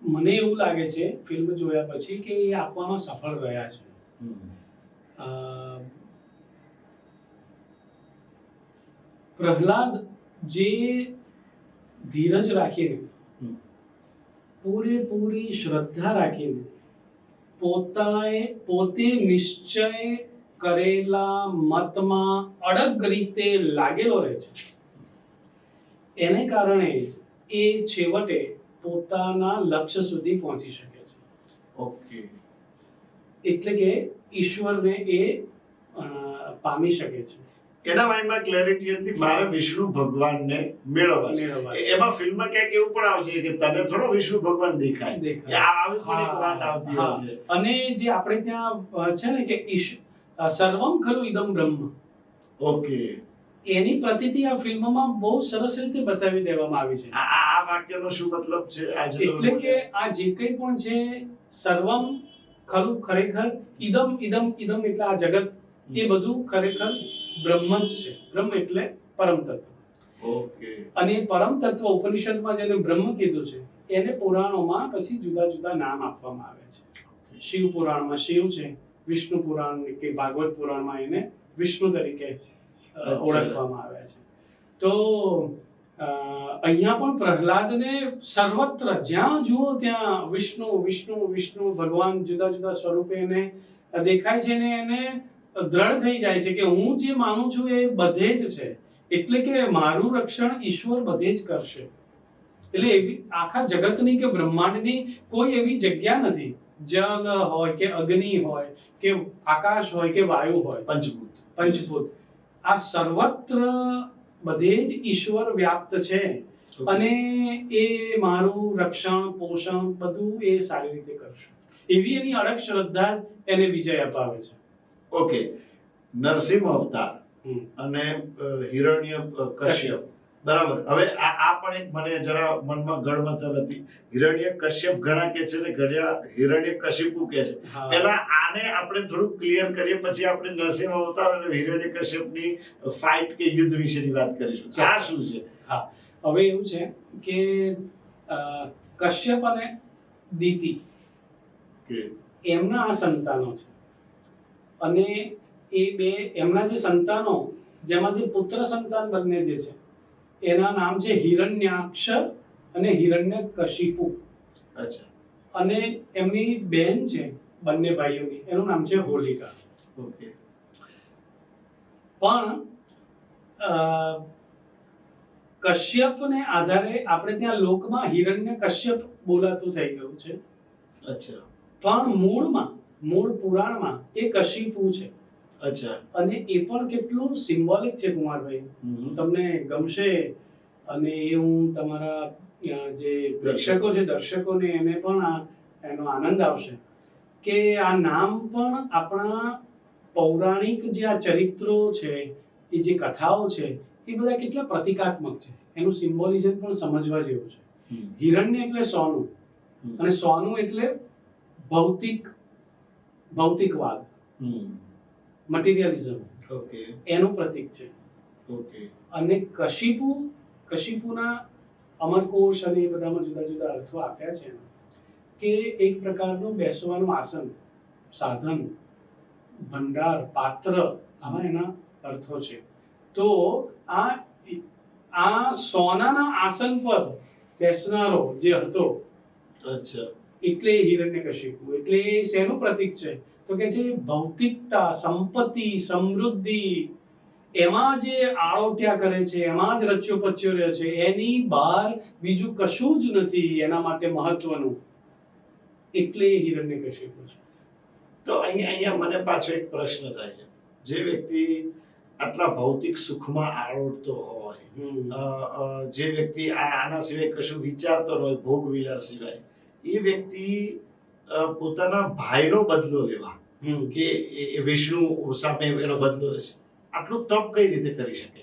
મને એવું લાગે છે ફિલ્મ જોયા પછી કે એ આપવામાં સફળ રહ્યા છે. પ્રહલાદ જે ધીરજ રાખીને, પૂરેપૂરી શ્રદ્ધા રાખીને પોતે નિશ્ચય કરેલા મતમાં અડગ રીતે લાગેલો રહે છે, એને કારણે એ છેવટે પોતાના લક્ષ્ય સુધી પહોંચી શકે છે. ઓકે. એટલે કે ઈશ્વરને એ પામી શકે છે. એના માઇન્ડમાં ક્લેરિટી હતી, મારે વિષ્ણુ ભગવાનને મેળવવા છે. એમાં ફિલ્મમાં ક્યાંક એવું પણ આવશે કે તને થોડો વિષ્ણુ ભગવાન દેખાય, આવી પણ એક વાત આવતી હોય છે. અને જે આપણે ત્યાં છે ને કે સર્વમ ખલુ ઇદમ બ્રહ્મ. ઓકે. એની પ્રતીતિ આ ફિલ્મમાં બહુ સરસ રીતે બતાવી દેવામાં આવી છે. આ વાક્યનો શું મતલબ છે? આજે તમે એટલે કે આ જે કંઈ પણ છે સર્વમ ખરું ખરેખર ઇદમ ઇદમ ઇદમ એટલે આ જગત એ બધું ખરેખર બ્રહ્મ જ છે. બ્રહ્મ એટલે પરમ તત્વ. ઓકે. અને પરમ તત્વ ઉપનિષદમાં જેને બ્રહ્મ કીધું છે એને પુરાણોમાં પછી જુદા જુદા નામ આપવામાં આવે છે. શિવ પુરાણમાં શિવ છે, વિષ્ણુ પુરાણ કે ભાગવત પુરાણમાં એને વિષ્ણુ તરીકે ઓળખવામાં આવ્યા છે. તો અહીંયા પણ પ્રહલાદને સર્વત્ર જ્યાં જુઓ ત્યાં વિષ્ણુ વિષ્ણુ વિષ્ણુ ભગવાન જુદા જુદા સ્વરૂપે એને દેખાય છે ને એને દ્રઢ થઈ જાય છે કે હું જે માનું છું એ બધે જ છે. એટલે કે મારું રક્ષણ ઈશ્વર બધે જ કરશે. એટલે એવી આખા જગતની કે બ્રહ્માંડની કોઈ એવી જગ્યા નથી જલ હોય કે અગ્નિ હોય કે આકાશ હોય કે વાયુ હોય, પંચભૂત આ સર્વત્ર બધે જ ઈશ્વર વ્યાપ્ત છે. અને એ મારું રક્ષણ પોષણ બધું એ સારી રીતે કરશે એવી એની અડગ શ્રદ્ધા એને વિજય અપાવે છે. ઓકે. નરસિંહ અવતાર અને હિરણ્ય કશ્યપ, બરાબર. હવે આ પણ એક મને જરા મનમાં ગળમથલ હતી. હિરણ્ય કશ્યપ ઘણા કે છે ને ઘણા હિરણ્ય કશિપુ કે છે. પહેલા આને આપણે થોડું ક્લિયર કરીએ, પછી આપણે નરસિંહ અવતાર અને હિરણ્ય કશ્યપની ફાઇટ કે યુદ્ધ વિશેની વાત કરીશું. આ શું છે? હા, હવે એવું છે કે કશ્યપ અને દિતિ એમના આ સંતાનો છે. અને એ બે એમના જે સંતાનો જેમાં જે પુત્ર સંતાન બંને જે છે એના નામ છે હિરણ્યાક્ષ અને હિરણ્યકશિપુ. અચ્છા. અને એમની બહેન છે બંને ભાઈઓની, એનું નામ છે હોલિકા. ઓકે. પણ કશ્યપને આધારે આપણે ત્યાં લોકમાં હિરણ્યકશ્યપ બોલાતું થઈ ગયું છે. અચ્છા. પણ મૂળ પુરાણમાં એ કશિપુ છે. અચ્છા. અને એ પણ કેટલું સિમ્બોલિક છે કુમારભાઈ, તમને ગમશે. અને એ હું તમારા જે પ્રેક્ષકો છે દર્શકોને એને પણ એનો આનંદ આવશે કે આ નામ પણ આપણા પૌરાણિક જે આ ચરિત્રો છે એ જે કથાઓ છે એ બધા કેટલા પ્રતિકાત્મક છે. એનું સિમ્બોલિઝમ પણ સમજવા જેવું છે. હિરણ્ય એટલે સોનું અને સોનું એટલે ભૌતિકવાદ, મટીરિયલિઝમ. ઓકે. એનું પ્રતીક છે. ઓકે. અને કશિપુના અમરકોશ અને એ બધામાં જુદા જુદા અર્થો આપ્યા છે કે એક પ્રકારનું બેસવાનું આસન, સાધન, ભંડાર, પાત્ર, આવા એના અર્થો છે. તો આ સોનાના આસન પર બેસનારો જે હતો, અચ્છા, એટલે હિરણ્યકશિપુ. એટલે શેનું પ્રતીક છે તો કે છે ભૌતિકતા, સંપત્તિ, સમૃદ્ધિ, એમાં જે આળોટ્યા કરે છે, એમાં જ રચ્યો પચ્યો રહે છે, એની બહાર બીજું કશું જ નથી એના માટે મહત્વનું. એટલે હિરણ્યકશિપુ છે. તો અહીંયા મને પાછો એક પ્રશ્ન થાય છે. જે વ્યક્તિ આટલા ભૌતિક સુખમાં આળોટતો હોય, જે વ્યક્તિ આના સિવાય કશું વિચારતો ન હોય, ભોગ વિલાસ સિવાય, એ વ્યક્તિ પોતાના ભાઈનો બદલો લેવા કે વિષ્ણુ સામે એનો બદલો લે છે, આટલું તપ કઈ રીતે કરી શકે?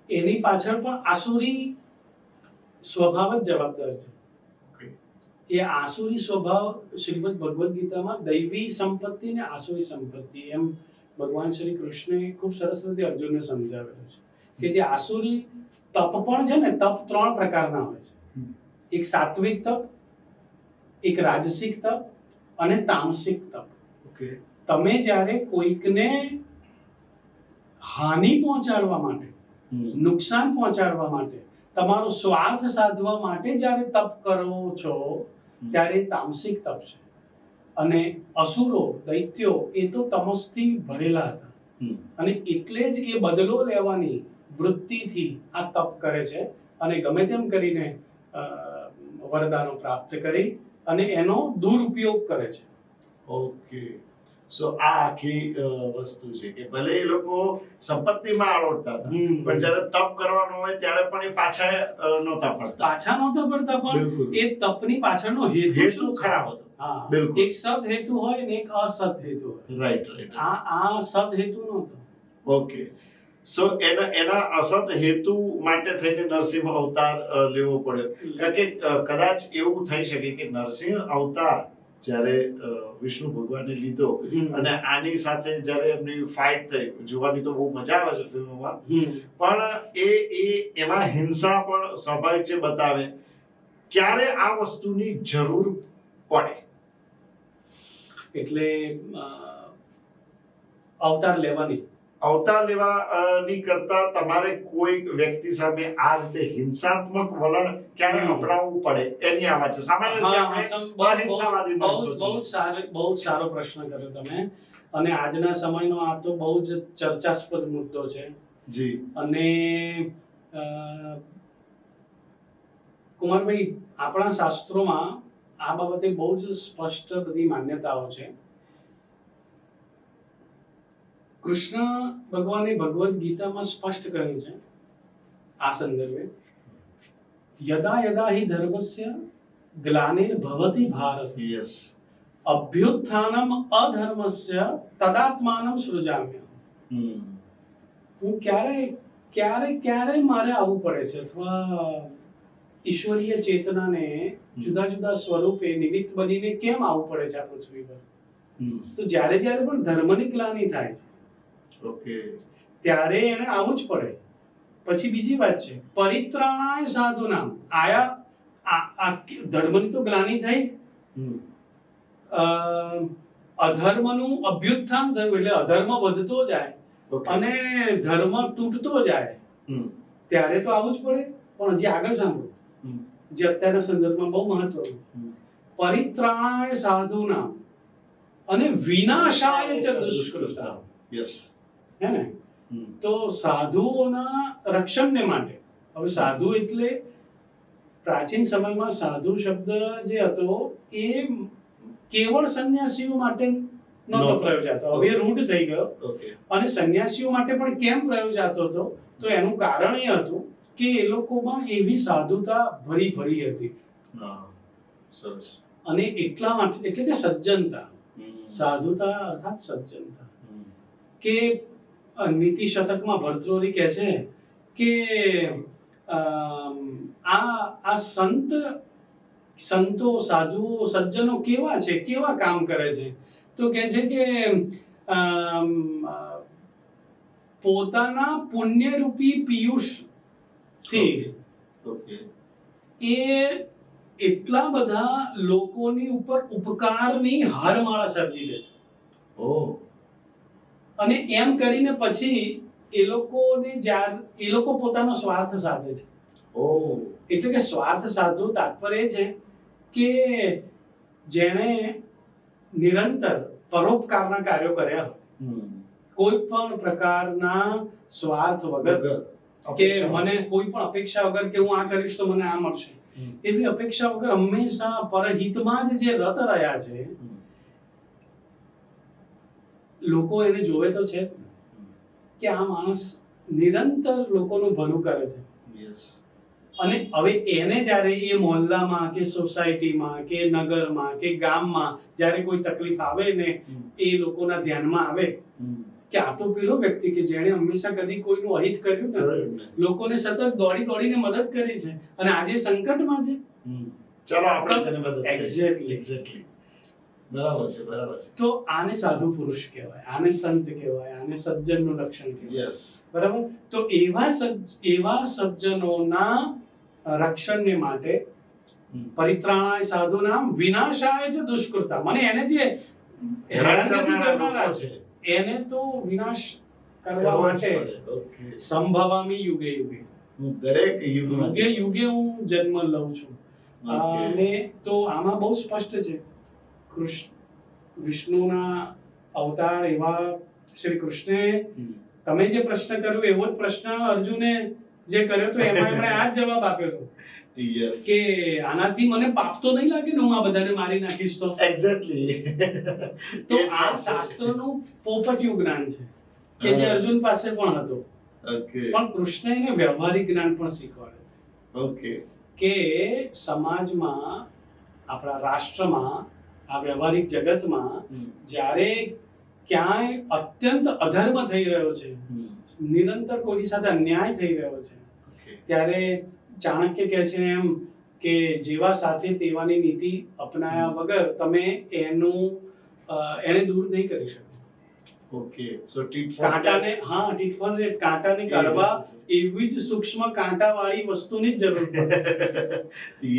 એની પાછળ પણ આસુરી સ્વભાવ જ જવાબદાર છે. એ આસુરી સ્વભાવ શ્રીમદ ભગવદ ગીતામાં દૈવી સંપત્તિ ને આસુરી સંપત્તિ એમ ભગવાન શ્રી કૃષ્ણે ખૂબ સરસ રીતે અર્જુનને સમજાવેલું છે કે જે આસુરી તપ પણ છે ને, તપ 3 પ્રકારના હોય છે. એક સાત્વિક તપ, એક રાજસિક તપ અને તામસિક તપ. તમે જ્યારે કોઈકને હાનિ પહોંચાડવા માટે, નુકસાન પહોંચાડવા માટે, તમારો સ્વાર્થ સાધવા માટે જ્યારે તપ કરો છો ત્યારે તામસિક તપ છે. અને અસુરો, દૈત્યો એ તો તમસથી ભરેલા હતા અને એટલે જ એ બદલો લેવાની વૃત્તિથી આ તપ કરે છે અને ગમે તેમ કરીને વરદાનો પ્રાપ્ત કરી અને એનો દુરુપયોગ કરે છે. ઓકે. સો આ આખી વસ્તુ છે કે ભલે એ લોકો સંપત્તિમાં આળોટતા હતા પણ જ્યારે તપ કરવાનો હોય ત્યારે પણ એ પાછા નહોતા પડતા પણ એ તપની પાછળનો હેતુ ખરાબ હતો. હા, એક સદ હેતુ હોય ને એક અસદ હેતુ હોય. રાઈટ. આ સદ હેતુ નહોતો. ઓકે. સો એના અસત હેતુ માટે થઈને નરસિંહ અવતાર લેવો પડ્યો. કારણ કે કદાચ એવું થઈ શકે કે નરસિંહ અવતાર જ્યારે વિષ્ણુ ભગવાને લીધો અને આની સાથે જ્યારે એમની ફાઇટ થઈ, જોવાની તો બહુ મજા આવે છે ફિલ્મોમાં, પણ એમાં હિંસા પણ સ્વાભાવિક છે બતાવે. ક્યારે આ વસ્તુની જરૂર પડે એટલે અવતાર લેવાની કરતા તમારે કોઈ વ્યક્તિ સામે આ રીતે હિંસાત્મક વલણ ક્યારે અપનાવવું પડે એની આ વાત છે. સામાન્ય રીતે આપણે અહિંસાવાદી માણસો છીએ. બહુ સારો પ્રશ્ન કર્યો તમે, અને આજના સમયનો આ તો બહુ જ ચર્ચાસ્પદ મુદ્દો છે. જી. અને કુમારભાઈ, આપણા શાસ્ત્રોમાં આ બાબતે બહુ જ સ્પષ્ટ બધી માન્યતાઓ છે. કૃષ્ણ ભગવાને ભગવદ્ ગીતામાં સ્પષ્ટ કહ્યું છે આ સંદર્ભે, યદા યદા હિ ધર્મસ્ય ગ્લાનિર્ભવતિ ભારત અભ્યુત્થાનમ અધર્મસ્ય તદાત્માનં સૃજામ્ય. હું ક્યારે મારે આવવું પડે છે, અથવા ઈશ્વરીય ચેતનાને જુદા જુદા સ્વરૂપે નિમિત્ત બનીને કેમ આવવું પડે છે આ પૃથ્વી પર? તો જ્યારે પણ ધર્મની ગ્લાનિ થાય છે ત્યારે એને આવવું જ પડે. પછી બીજી વાત છે, પરિત્રાણાય સાધુનામ. ધર્મની તો ગ્લાનિ થઈ, અધર્મનું અભ્યુત્થાન થયું, એટલે અધર્મ વધતો જાય અને ધર્મ તૂટતો જાય, ત્યારે તો આવવું જ પડે. પણ હજી આગળ સાંભળો, જે અત્યારના સંદર્ભમાં બહુ મહત્વનું, પરિત્રાણાય સાધુનામ અને વિનાશાય ચ દુષ્કૃતા. હે ને? તો સાધુઓના રક્ષણને માટે, હવે સાધુ એટલે પ્રાચીન સમયમાં સાધુ શબ્દ જે હતો એ કેવળ સંન્યાસીઓ માટે નહોતો પ્રયોજાતો, હવે રૂઢ થઈ ગયો. અને સંન્યાસીઓ માટે પણ કેમ પ્રયોજાતો હતો? તો એનું કારણ એ હતું કે એ લોકોમાં એવી સાધુતા ભરી હતી. અને એટલા માટે, એટલે કે સજ્જનતા, સાધુતા અર્થાત સજ્જનતા. કે નીતિ શતકમાં ભર્તૃહરિ કહે છે કે આ સંતો સાધુઓ સજ્જનો કેવા છે, કેવા કામ કરે છે? તો કહે છે કે પોતાના પુણ્યરૂપી પિયુષ થી એ એટલા બધા લોકોની ઉપર ઉપકારની હારમાળા સર્જી દે છે. અને એમ કરીને પછી એ લોકો પોતાનો સ્વાર્થ સાધે છે. એટલે કે સ્વાર્થ સાધવું તાત્પર્ય છે કે જેણે નિરંતર પરોપકારના કાર્યો કર્યા હોય, કોઈ પણ પ્રકારના સ્વાર્થ વગર, કે મને કોઈ પણ અપેક્ષા વગર કે હું આ કરીશ તો મને આ મળશે, એવી અપેક્ષા વગર હંમેશા પરહિતમાં જ જે રત રહ્યા છે, લોકો એને જોવે તો છે કે આ માણસ નિરંતર લોકોનું ભલું કરે છે. અને હવે એને જ્યારે એ મોહલ્લામાં કે સોસાયટીમાં કે નગરમાં કે ગામમાં જ્યારે કોઈ તકલીફ આવે ને એ લોકોના ધ્યાનમાં આવે કે આ તો પેલો વ્યક્તિ કે જેણે હંમેશા કદી કોઈનું અહિત કર્યું નથી, લોકોને સતત દોડીને મદદ કરી છે, અને આજે સંકટમાં છે, ચાલો આપણે તેને મદદ કરીએ. એક્ઝેક્ટલી. બરાબર છે. તો આને સાધુ પુરુષ કહેવાય, આને સંત કહેવાય, આને સજ્જનનું લક્ષણ કહેવાય. બરાબર. તો એવા સજ્જનોના રક્ષણને માટે પરિત્રાણાય સાધુનામ વિનાશાય ચ દુષ્કૃતા. મને એને જે હેરાનગતિ કરનારા છે એને તો વિનાશ કરવા માટે સંભવામી યુગે દરેક યુગે હું જન્મ લઉં છું. અને તો આમાં બહુ સ્પષ્ટ છે, વિષ્ણુના અવતાર એવા શ્રી કૃષ્ણે, તમે જે પ્રશ્ન કર્યો એવો જ પ્રશ્ન અર્જુને જે કર્યો તો એમાં એમણે આ જ જવાબ આપ્યો હતો કે આનાથી મને પાપ તો નહીં લાગે ને હું આ બધાને મારી નાખીશ તો. એક્ઝેક્ટલી. તો આ શાસ્ત્રનું પોપટિયું જ્ઞાન છે કે જે અર્જુન પાસે પણ હતું. પણ કૃષ્ણ એને વ્યવહારિક જ્ઞાન પણ શીખવાડે છે કે સમાજમાં, આપણા રાષ્ટ્રમાં, આ વ્યવહારિક જગતમાં જ્યારે ક્યાંય અત્યંત અધર્મ થઈ રહ્યો છે, નિરંતર કોઈની સાથે અન્યાય થઈ રહ્યો છે Okay. ત્યારે ચાણક્ય કહે છે એમ કે જેવા સાથે તેવાની નીતિ અપનાયા વગર તમે એને દૂર નહીં કરી શકો. Okay. So tit for કાંટાને tit for tat, કાંટાને કાઢવા એવી જ સૂક્ષ્મ કાંટાવાળી વસ્તુની જ જરૂર પડે.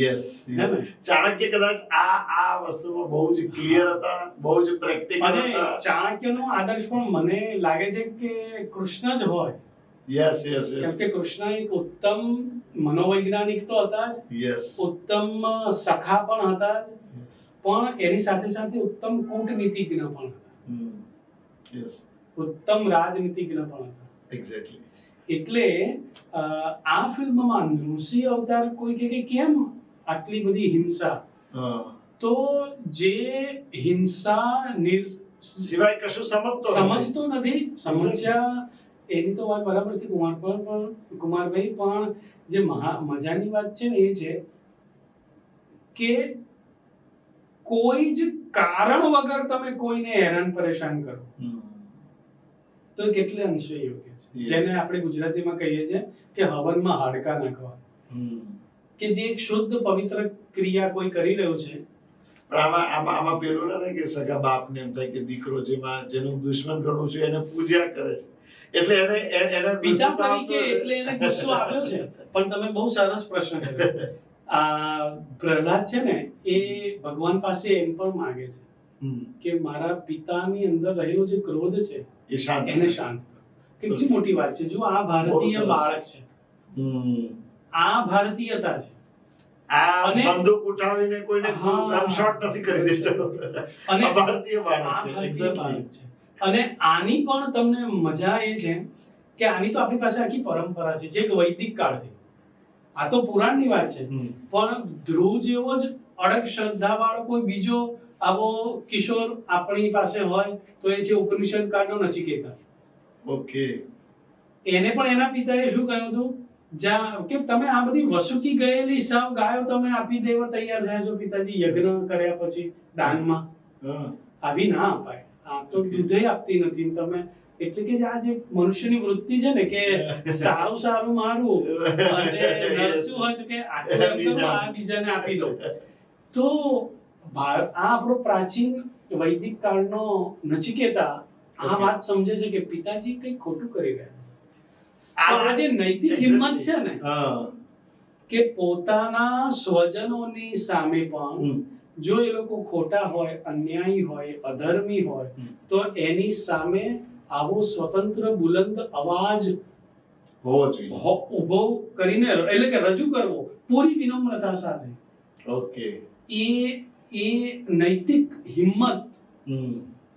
Yes, હે yes. ને? ચાણક્ય કદાચ આ વસ્તુમાં બહુ જ ક્લિયર હતા, બહુ જ પ્રેક્ટિકલ અને હતા. ચાણક્યનો આદર્શ પણ મને લાગે છે કે કૃષ્ણ જ હોય. Yes, yes, કેમ yes. કે કૃષ્ણ એક ઉત્તમ મનોવૈજ્ઞાનિક તો હતા જ, Yes. ઉત્તમ સખા પણ હતા જ, Yes. પણ એની સાથે સાથે ઉત્તમ કૂટનીતિજ્ઞ પણ હતા, Hmm. Yes. ઉત્તમ રાજનીતિજ્ઞ પણ હતા. Exactly. એટલે આ ફિલ્મમાં નૃસિંહ અવતાર કોઈ કહે કે કેમ આટલી બધી હિંસા, તો જે હિંસા સિવાય કશું સમજતો નથી, સમસ્યા એની તો વાત બરાબર છે કુમારભાઈ, પણ જે મજાની વાત છે ને એ છે કે કોઈ જ કારણ વગર તમે કોઈને હેરાન પરેશાન કરો તો એ કેટલે અંશે યોગ્ય છે. Yes. જેને આપણે ગુજરાતીમાં કહીએ છીએ કે હવનમાં હાડકા નાખવા, કે જે એક શુદ્ધ પવિત્ર ક્રિયા કોઈ કરી રહ્યું છે. પણ આમાં પેલું નથી કે સગા બાપને એમ થાય કે દીકરો જેનું દુશ્મન ગણું છું એને પૂજ્યા કરે છે, એટલે એને પિતા તરીકે એટલે એને ગુસ્સો આવ્યો છે. પણ તમે બહુ સરસ પ્રશ્ન કર્યો. આ પ્રહલાદ છે ને એ ભગવાન પાસે એમ પણ માંગે છે કે મારા પિતાની અંદર રહેલો જે ક્રોધ છે એ શાંત એને શાંત કરો. કેટલી મોટી વાત છે. જો આ ભારતીય બાળક છે, આ ભારતીયતા છે, આ અને બંદૂક ઉઠાવીને કોઈને ગન શોટ નથી કરી દેતો, અને આ ભારતીય બાળક આ છે. ભારતીય એક્ઝેક્ટલી. બાળક છે. અને આની પણ તમને મજા એ છે કે આની તો આપણી પાસે આખી પરંપરા છે, જે વૈદિક કાળથી. આ તો પુરાણની વાત છે, પણ ધ્રુવ જેવો જ અડગ શ્રદ્ધા વાળો કોઈ બીજો આવો કિશોર આપણી પાસે હોય તો એ છે ઉપનિષદ કાળનો નચિકેતા. ઓકે. એને પણ એના પિતાએ શું કહ્યું હતું, કે તમે આ બધી વસુકી ગયેલી સાવ ગાયો તમે આપી દેવા તૈયાર થયા છો પિતાજી, યજ્ઞ કર્યા પછી દાનમાં. આવી ના અપાય, આ તો દૂધે આપતી નથી તમે. એટલે કે આ જે મનુષ્યની વૃત્તિ છે ને કે સારું મારું અને નરસું હોય તો કે આટલું એમ કરું, આ બીજાને આપી દઉં. તો આ આપણો પ્રાચીન વૈદિક કાળનો નચિકેતા આ વાત સમજે છે કે પિતાજી કંઈ ખોટું કરી રહ્યા છે. આ જે નૈતિક હિંમત છે ને કે પોતાના સ્વજનોની સામે પણ જો એ લોકો ખોટા હોય, અન્યાયી હોય, અધર્મી હોય, તો એની સામે આવો સ્વતંત્ર બુલંદ અવાજ હોવો જોઈએ, ઉભો કરીને એટલે કે રજૂ કરવો પૂરી વિનમ્રતા સાથે. ઓકે. એ નૈતિક હિંમત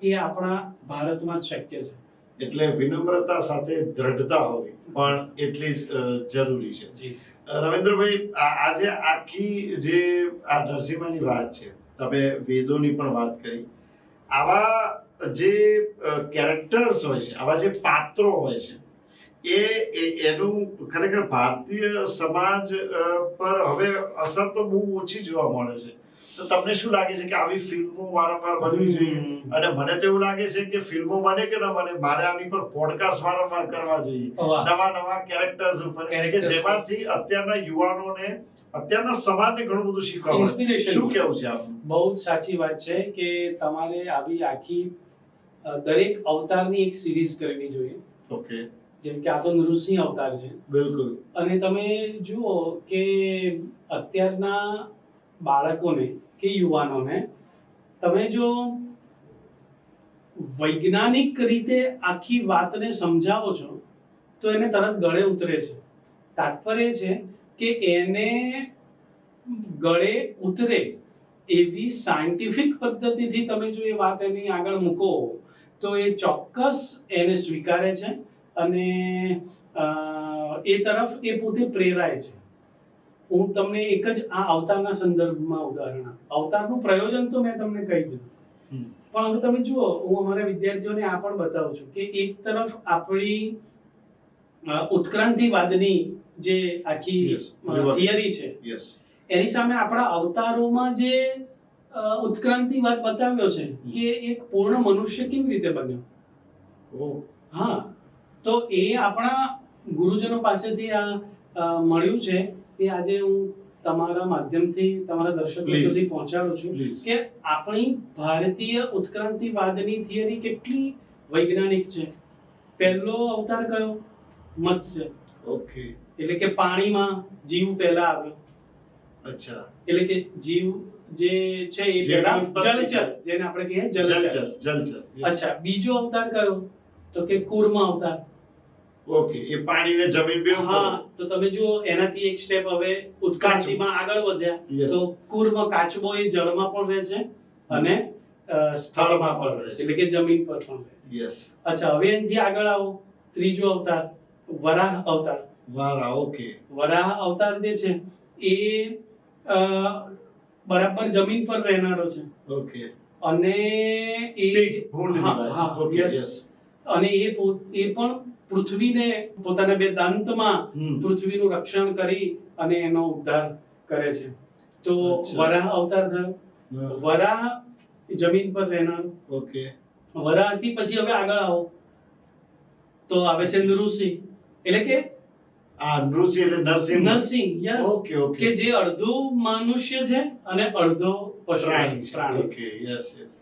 એ આપણા ભારતમાં જ શક્ય છે. એટલે વિનમ્રતા સાથે દ્રઢતા હોવી પણ એટલી જ જરૂરી છે. જી રવિન્દ્રભાઈ, આજે આખી જે આ નરસિંહાની વાત છે, તમે વેદોની પણ વાત કરી, આવા જે કેરેક્ટર્સ હોય છે, આવા જે પાત્રો હોય છે, એનું ખરેખર ભારતીય સમાજ પર હવે અસર તો બહુ ઓછી જોવા મળે છે. તો તમને શું લાગે છે કે આવી ફિલ્મો વારંવાર બનવી જોઈએ? અને મને તો એવું લાગે છે કે ફિલ્મો બને કે ન બને, મારે આની પર પોડકાસ્ટ વારંવાર કરવા જોઈએ, નવા કેરેક્ટર્સ ઉપર, કે જેમાંથી અત્યારના યુવાનોને, અત્યારના સમાજને ઘણું બધું શીખવા મળે. શું કેવું છે આપનું? બહુ જ સાચી વાત છે કે તમારે આવી આખી દરેક અવતારની એક સિરીઝ કરવી જોઈએ. ઓકે. જેમ કે આ તો નૃસિંહ અવતાર છે. બિલકુલ. અને તમે જુઓ કે અત્યારના બાળકોને કે યુવાનોને તમે જો વૈજ્ઞાનિક રીતે આખી વાતને સમજાવો છો તો એને તરત ગળે ઉતરે છે. તાત્પર્ય છે કે એને ગળે ઉતરે એવી સાયન્ટિફિક પદ્ધતિથી તમે જો એ વાત એની આગળ મૂકો તો એ ચોક્કસ એને સ્વીકારે છે અને એ તરફ એ પોતે પ્રેરાય છે. હું તમને એક જ આ અવતારના સંદર્ભમાં ઉદાહરણ આપું. અવતારનું પ્રયોજન તો મેં તમને કહી દીધું, પણ હવે તમે જુઓ, હું અમારા વિદ્યાર્થીઓને આ પણ બતાવું છું કે એક તરફ આપણી ઉત્ક્રાંતિવાદની જે આખી થિયરી છે, એની સામે આપણા અવતારોમાં જે ઉત્ક્રાંતિવાદ બતાવ્યો છે કે એક પૂર્ણ મનુષ્ય કેવી રીતે બન્યો. હા, તો એ આપણા ગુરુજનો પાસેથી આ મળ્યું છે. એ આજે હું તમારા માધ્યમથી તમારા દર્શકો Please. સુધી પહોંચાડું છું Please. કે આપણી ભારતીય ઉત્ક્રાંતિવાદની થિયરી કેટલી વૈજ્ઞાનિક છે. પહેલો અવતાર કયો? મત્સ્ય. ઓકે. એટલે કે પાણીમાં જીવ પહેલા આવ્યો. અચ્છા. એટલે કે જીવ જે છે એ જેની પહેલા ઉત્પત્તિ જલચર, જેને આપણે કહીએ જલચર. જલચર. Yes. અચ્છા, બીજો અવતાર કયો? તો કે કૂર્મ અવતાર. ઓકે. એ પાણી ને જમીન બે હા, તો તમે જુઓ એનાથી એક સ્ટેપ હવે ઉત્ક્રાંતિમાં આગળ વધ્યા. Yes. તો કૂર્મ કાચબો એ જળમાં પણ રહે છે અને સ્થળમાં પણ રહે છે, એટલે કે જમીન પર પણ રહે છે. યસ. અચ્છા, હવે એનાથી આગળ આવો. ત્રીજો અવતાર વરાહ અવતાર. વારા. ઓકે. વરાહ અવતાર જે છે એ બરાબર જમીન પર રહેનારો છે ઓકે. અને એ Big ભૂંડની હા, વાત છે. હા, ઓકે. yes. યસ. અને એ પણ પૃથ્વીને પોતાના બે દાંતમાં પૃથ્વીનું રક્ષણ કરી અને એનો ઉદ્ધાર કરે છે. તો અચ્છા. વરાહ અવતાર થયો. વરાહ જમીન પર રહેનાર. ઓકે. વરાહથી પછી હવે આગળ આવો તો આવે છે નૃસિંહ, એટલે કે આ નૃસિંહ એટલે Narsinh. Narsinh. Yes. Okay. Okay. કે જે અડધો મનુષ્ય છે અને અડધો પશુ પ્રાણી છે, છે. પ્રાણી છે. ઓકે. યસ. યસ.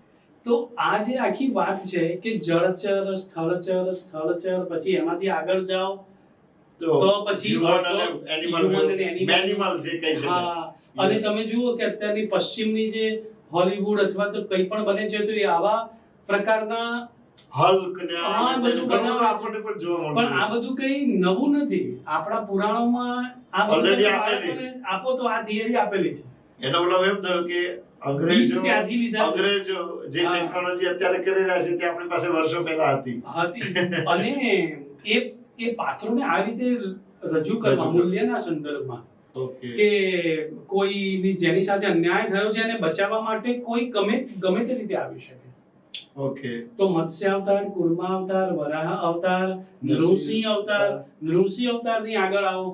તો આ જે આખી વાત છે કે જળચર, સ્થળચર, પછી એમાંથી આગળ જાઓ તો પછી human અને animal human અને animal. animal જે કહી શકાય. હા, અને Yes. તમે જુઓ કે અત્યારની પશ્ચિમની જે હોલીવુડ અથવા તો કંઈ પણ બને છે તો એ આવા પ્રકારના હલ્ક ને હા, આ ને બધું ઘણું બધું બનાવે છે. આપણને પણ જોવા મળતું પણ આ હોય છે. બધું કઈ નવું નથી. આપણા પુરાણોમાં આ બધું Already તમે આપેલી છે. બાળકોને આપો તો આ થિયરી આપેલી છે. એનો મતલબ એમ થયો કે બીજ ત્યાંથી લીધા છે. અંગ્રેજો જે હા. ટેકનોલોજી અત્યારે કરી રહ્યા છે તે આપણી પાસે વર્ષો પહેલા હતી. હતી. અને એ પાત્રોને આ રીતે રજૂ કરવા રજૂ કરવા. મૂલ્યના સંદર્ભમાં ઓકે. કે કોઈની જેની સાથે અન્યાય થયો છે એને બચાવવા માટે કોઈ ગમે તે રીતે આવી શકે. ઓકે. તો મત્સ્ય અવતાર, કૂર્મા અવતાર, વરાહ અવતાર, નૃસિંહ અવતાર. નૃસિંહ અવતારની આગળ આવો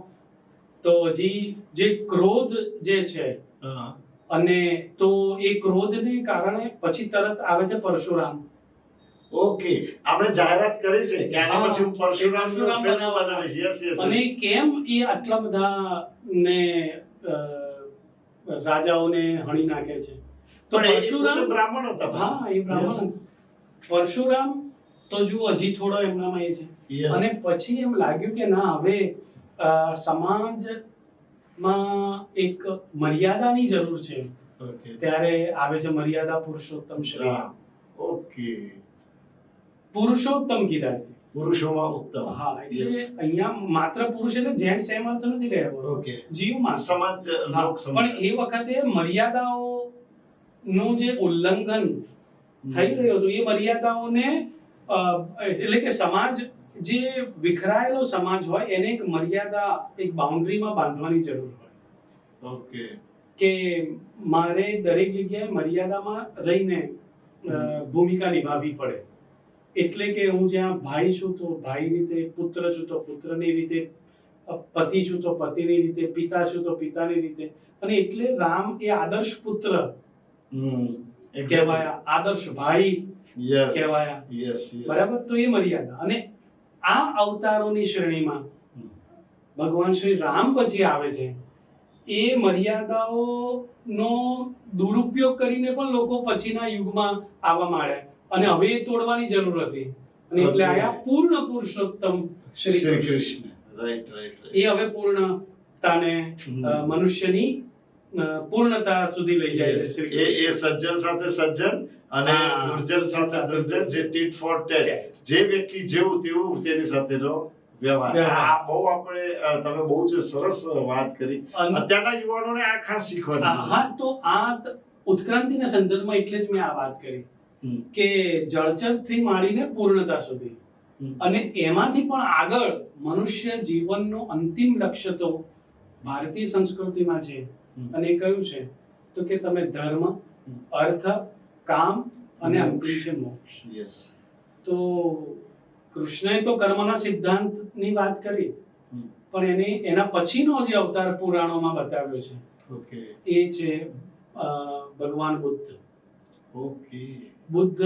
તો હજી જે ક્રોધ જે છે હા. અને તો એ ક્રોધને કારણે પછી તરત આવે છે પરશુરામ. ઓકે. આપણે જાહેરાત કરી છે કે આના હા, પછી હું પરશુરામનું પરશુરામ film બનાવવાના. બનાવીશ. યસ. યસ. અને કેમ એ આટલા બધા ને રાજાઓને હણી નાખે છે? તો પણ એ પરશુરામ, પોતે બ્રાહ્મણ હતા પાછા. હા, એ બ્રાહ્મણ હતા. પરશુરામ તો જુઓ હજી થોડો એમનામાં એ છે. Yes. અને પછી એમ લાગ્યું કે ના, હવે સમાજમાં એક મર્યાદાની જરૂર છે. ઓકે. ત્યારે આવે છે મર્યાદા પુરુષોત્તમ શ્રી રામ. ઓકે. પુરુષોત્તમ કીધા છે. પુરુષોમાં ઉત્તમ. હા, એટલે Yes. અહીંયા માત્ર પુરુષ એટલે જેન્ટ્સ એમ અર્થ નથી લેવો. ઓકે. જીવમાં સમાજ હા, લોક સમાજ. પણ એ વખતે મર્યાદાઓ નું જે ઉલ્લંઘન થઈ રહ્યું હતું એ મર્યાદાઓને એટલે કે સમાજ જે વિખરાયેલો સમાજ હોય એને એક મર્યાદા, એક બાઉન્ડ્રીમાં બાંધવાની જરૂર હોય ઓકે. કે મારે દરેક જગ્યાએ મર્યાદામાં રહીને ભૂમિકા નિભાવવી પડે. એટલે કે હું જ્યાં ભાઈ છું તો ભાઈ રીતે, પુત્ર છું તો પુત્રની રીતે, પતિ છું તો પતિની રીતે, પિતા છું તો પિતાની રીતે. અને એટલે રામ એ આદર્શ પુત્ર કહેવાયા, આદર્શ ભાઈ યસ. કહેવાયા. યસ. યસ. બરાબર. તો એ મર્યાદા. અને આ અવતારોની શ્રેણીમાં ભગવાન શ્રી રામ પછી આવે છે. એ મર્યાદાઓનો દુરુપયોગ કરીને પણ લોકો પછીના યુગમાં આવવા માંડ્યા અને હવે એ તોડવાની જરૂર હતી. અને એટલે આયા પૂર્ણ પુરુષોત્તમ શ્રી શ્રી કૃષ્ણ. કૃષ્ણ. રાઈટ. રાઈટ. એ હવે પૂર્ણતાને મનુષ્યની પૂર્ણતા સુધી લઈ જાય છે શ્રી કૃષ્ણ. એ સજ્જન સાથે સજ્જન અને હા. દુર્જન સાથે દુર્જન, જે ટીટ ફોર ટેટ, જે વ્યક્તિ જેવું તેવું તેની સાથેનો વ્યવહાર. વ્યવહાર. આ બહુ આપણે તમે બહુ જ સરસ વાત કરી. અને અત્યારના યુવાનોને આ ખાસ શીખવાની છે. હા, તો આ ઉત્ક્રાંતિના સંદર્ભમાં એટલે જ મેં આ વાત કરી કે જળચરથી માંડીને પૂર્ણતા સુધી અને એમાંથી પણ આગળ મનુષ્ય જીવનનો અંતિમ લક્ષ્ય તો ભારતીય સંસ્કૃતિમાં છે. અને એ કયું છે? તો કે તમે ધર્મ, અર્થ, કામ અને અંતિમ છે મોક્ષ. યસ. તો કૃષ્ણએ તો કર્મના સિદ્ધાંતની વાત કરી, પણ એના પછીનો જે અવતાર પુરાણોમાં બતાવ્યો છે ઓકે. એ છે ભગવાન બુદ્ધ. ઓકે. બુદ્ધ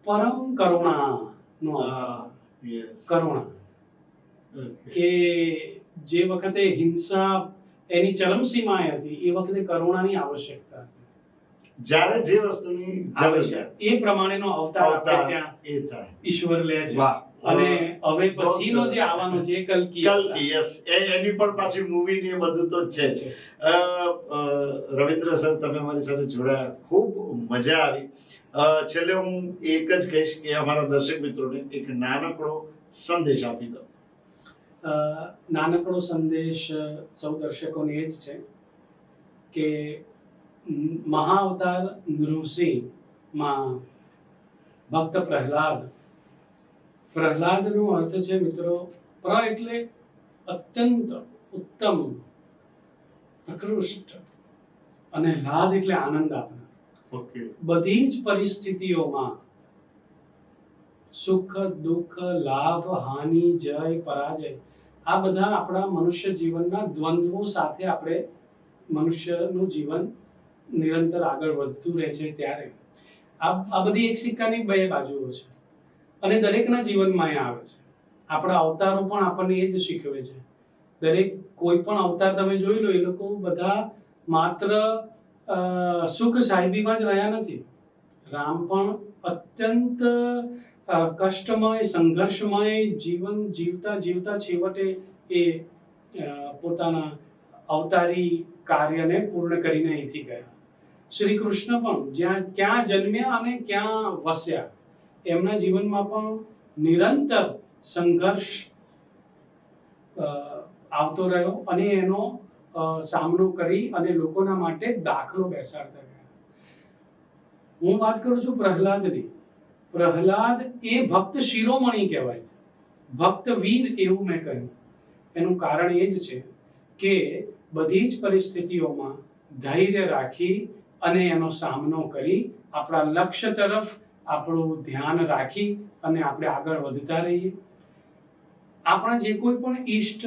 પરમ કરુણાનો અવતાર. Yes. કરુણા. Okay. કે જે વખતે હિંસા એની ચરમસીમાએ હતી એ વખતે કરુણાની આવશ્યકતા હતી. જ્યારે જે વસ્તુની જરૂર છે એ પ્રમાણેનો અવતાર આપણે અવતાર ત્યાં એ થાય. ઈશ્વર લે છે. વાહ. અને હવે બહુ પછીનો સરસ. જે આવવાનો છે એ કલ્કી કલ્કી, yes. એની પણ પાછી મૂવી ને એ બધું તો છે જ. રવિન્દ્ર સર, તમે અમારી સાથે જોડાયા, ખૂબ મજા આવી. છેલ્લે હું એક જ કહીશ કે અમારા દર્શક મિત્રોને એક નાનકડો સંદેશ આપી દો. નાનકડો સંદેશ સૌ દર્શકોને એ જ છે કે મહાઅવતાર નૃસિંહમાં ભક્ત પ્રહલાદનો અર્થ છે મિત્રો, એટલે અત્યંત ઉત્તમ, પ્રકૃષ્ટ, અને લાદ એટલે આનંદ આપનાર. ઓકે. બધી જ પરિસ્થિતિઓમાં સુખ દુઃખ, લાભ હાનિ, જય પરાજય, આ બધા આપણા મનુષ્ય જીવનના દ્વંદ્વો સાથે આપણે મનુષ્યનું જીવન નિરંતર આગળ વધતું રહે છે. ત્યારે આ બધી એક સિક્કાની બે બાજુઓ છે અને દરેકના જીવનમાં એ આવે છે. આપણા અવતારો પણ આપણને એ જ શીખવે છે. દરેક કોઈ પણ અવતાર તમે જોઈ લો, એ લોકો બધા માત્ર સુખ સાહેબીમાં જ રહ્યા નથી. રામ પણ અત્યંત કષ્ટમય, સંઘર્ષમય જીવન જીવતા છેવટે એ પોતાના અવતારી કાર્યને પૂર્ણ કરીને અહીંથી ગયા. શ્રી કૃષ્ણ પણ ક્યાં જન્મ્યા અને ક્યાં વસ્યા, એમના જીવનમાં પણ નિરંતર સંઘર્ષ આવતો રહ્યો અને એનો સામનો કરી અને લોકોના માટે દાખલો બેસાડતા ગયા. હું વાત કરું છું પ્રહલાદની. પ્રહલાદ એ ભક્ત શિરોમણી કહેવાય છે, ભક્ત વીર એવું મેં કહ્યું. એનું કારણ એ જ છે કે બધી જ પરિસ્થિતિઓમાં ધૈર્ય રાખી અને એનો સામનો કરી આપણા લક્ષ્ય તરફ આપણું ધ્યાન રાખી અને આપણે આગળ વધતા રહીએ. આપણા જે કોઈ પણ ઈષ્ટ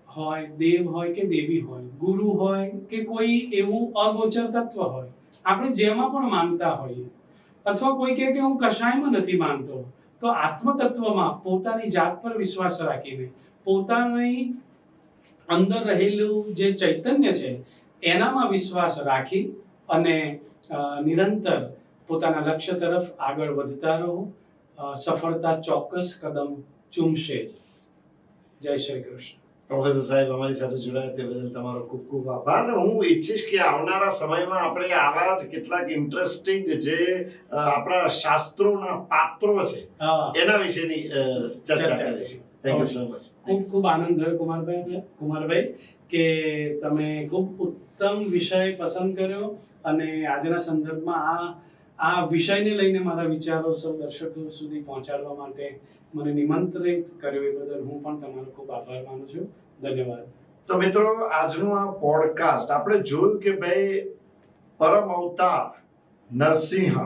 હોય, દેવ હોય કે દેવી હોય, ગુરુ હોય કે કોઈ એવું અગોચર તત્વ હોય, આપણે જેમાં પણ માનતા હોઈએ, અથવા કોઈ કહે કે હું કશાયમાં નથી માનતો, તો આત્મતત્વમાં પોતાની જાત પર વિશ્વાસ રાખીને પોતાની અંદર રહેલું જે ચૈતન્ય છે એનામાં વિશ્વાસ રાખી અને નિરંતર પોતાના લક્ષ્ય તરફ આગળ વધતા રહો. સફળતા ચોક્કસ કદમ ચૂમશે જ. જય શ્રી કૃષ્ણ. પ્રોફેસર સાહેબ, અમારી સાથે જોડાયા તે બદલ તમારો ખૂબ ખૂબ આભાર. હું ઈચ્છીશ કે આવનારા સમયમાં આપણે આવા જ કેટલાક ઇન્ટરેસ્ટિંગ જે આપણા શાસ્ત્રોના પાત્રો છે એના વિશેની ચર્ચા કરીશું. Thank you so much. ખૂબ આનંદ થયો કુમારભાઈ કે તમે ખૂબ ઉત્તમ વિષય પસંદ કર્યો અને આજના સંદર્ભમાં આ વિષયને લઈને મારા વિચારો સૌ દર્શકો સુધી પહોંચાડવા માટે મને નિમંત્રિત કર્યો એ બદલ હું પણ તમારો ખૂબ આભાર માનું છું. ધન્યવાદ. તો મિત્રો, આજનું આ પોડકાસ્ટ આપણે જોયું કે ભાઈ પરમ અવતાર નરસિંહ,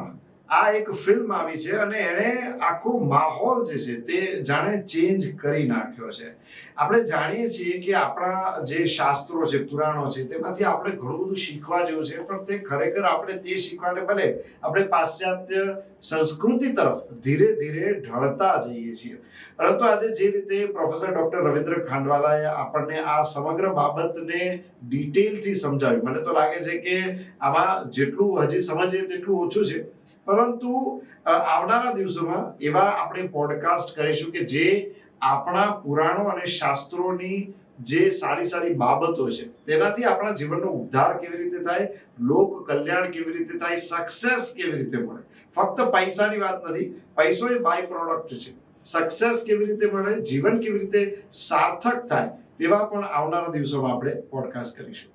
આ એક ફિલ્મ આવી છે અને એણે આખો માહોલ જે છે તે જાણે ચેન્જ કરી નાખ્યો છે. આપણે જાણીએ છીએ કે આપણા જે શાસ્ત્રો છે, પુરાણો છે, તેમાંથી આપણે ઘણું બધું શીખવા જેવું છે, પણ તે ખરેખર આપણે તે શીખવાને બદલે આપણે પાશ્ચાત્ય સંસ્કૃતિ તરફ ધીરે ધીરે ઢળતા જઈએ છીએ. પરંતુ આજે જે રીતે પ્રોફેસર ડોક્ટર રવિન્દ્ર ખાંડવાલાએ આપણને આ સમગ્ર બાબતને ડિટેલથી સમજાવી, મને તો લાગે છે કે આમાં જેટલું હજી સમજીએ તેટલું ઓછું છે. પરંતુ આવનારા દિવસોમાં એવા આપણે પોડકાસ્ટ કરીશું કે જે આપણા પુરાણો અને શાસ્ત્રોની જે સારી બાબતો છે તેનાથી આપણા જીવનનો ઉદ્ધાર કેવી રીતે થાય, લોક કલ્યાણ કેવી રીતે થાય, સક્સેસ કેવી રીતે મળે. ફક્ત પૈસાની વાત નથી, પૈસો એ બાય પ્રોડક્ટ છે. સક્સેસ કેવી રીતે મળે, જીવન કેવી રીતે સાર્થક થાય, તેવા પણ આવનારા દિવસોમાં આપણે પોડકાસ્ટ કરીશું.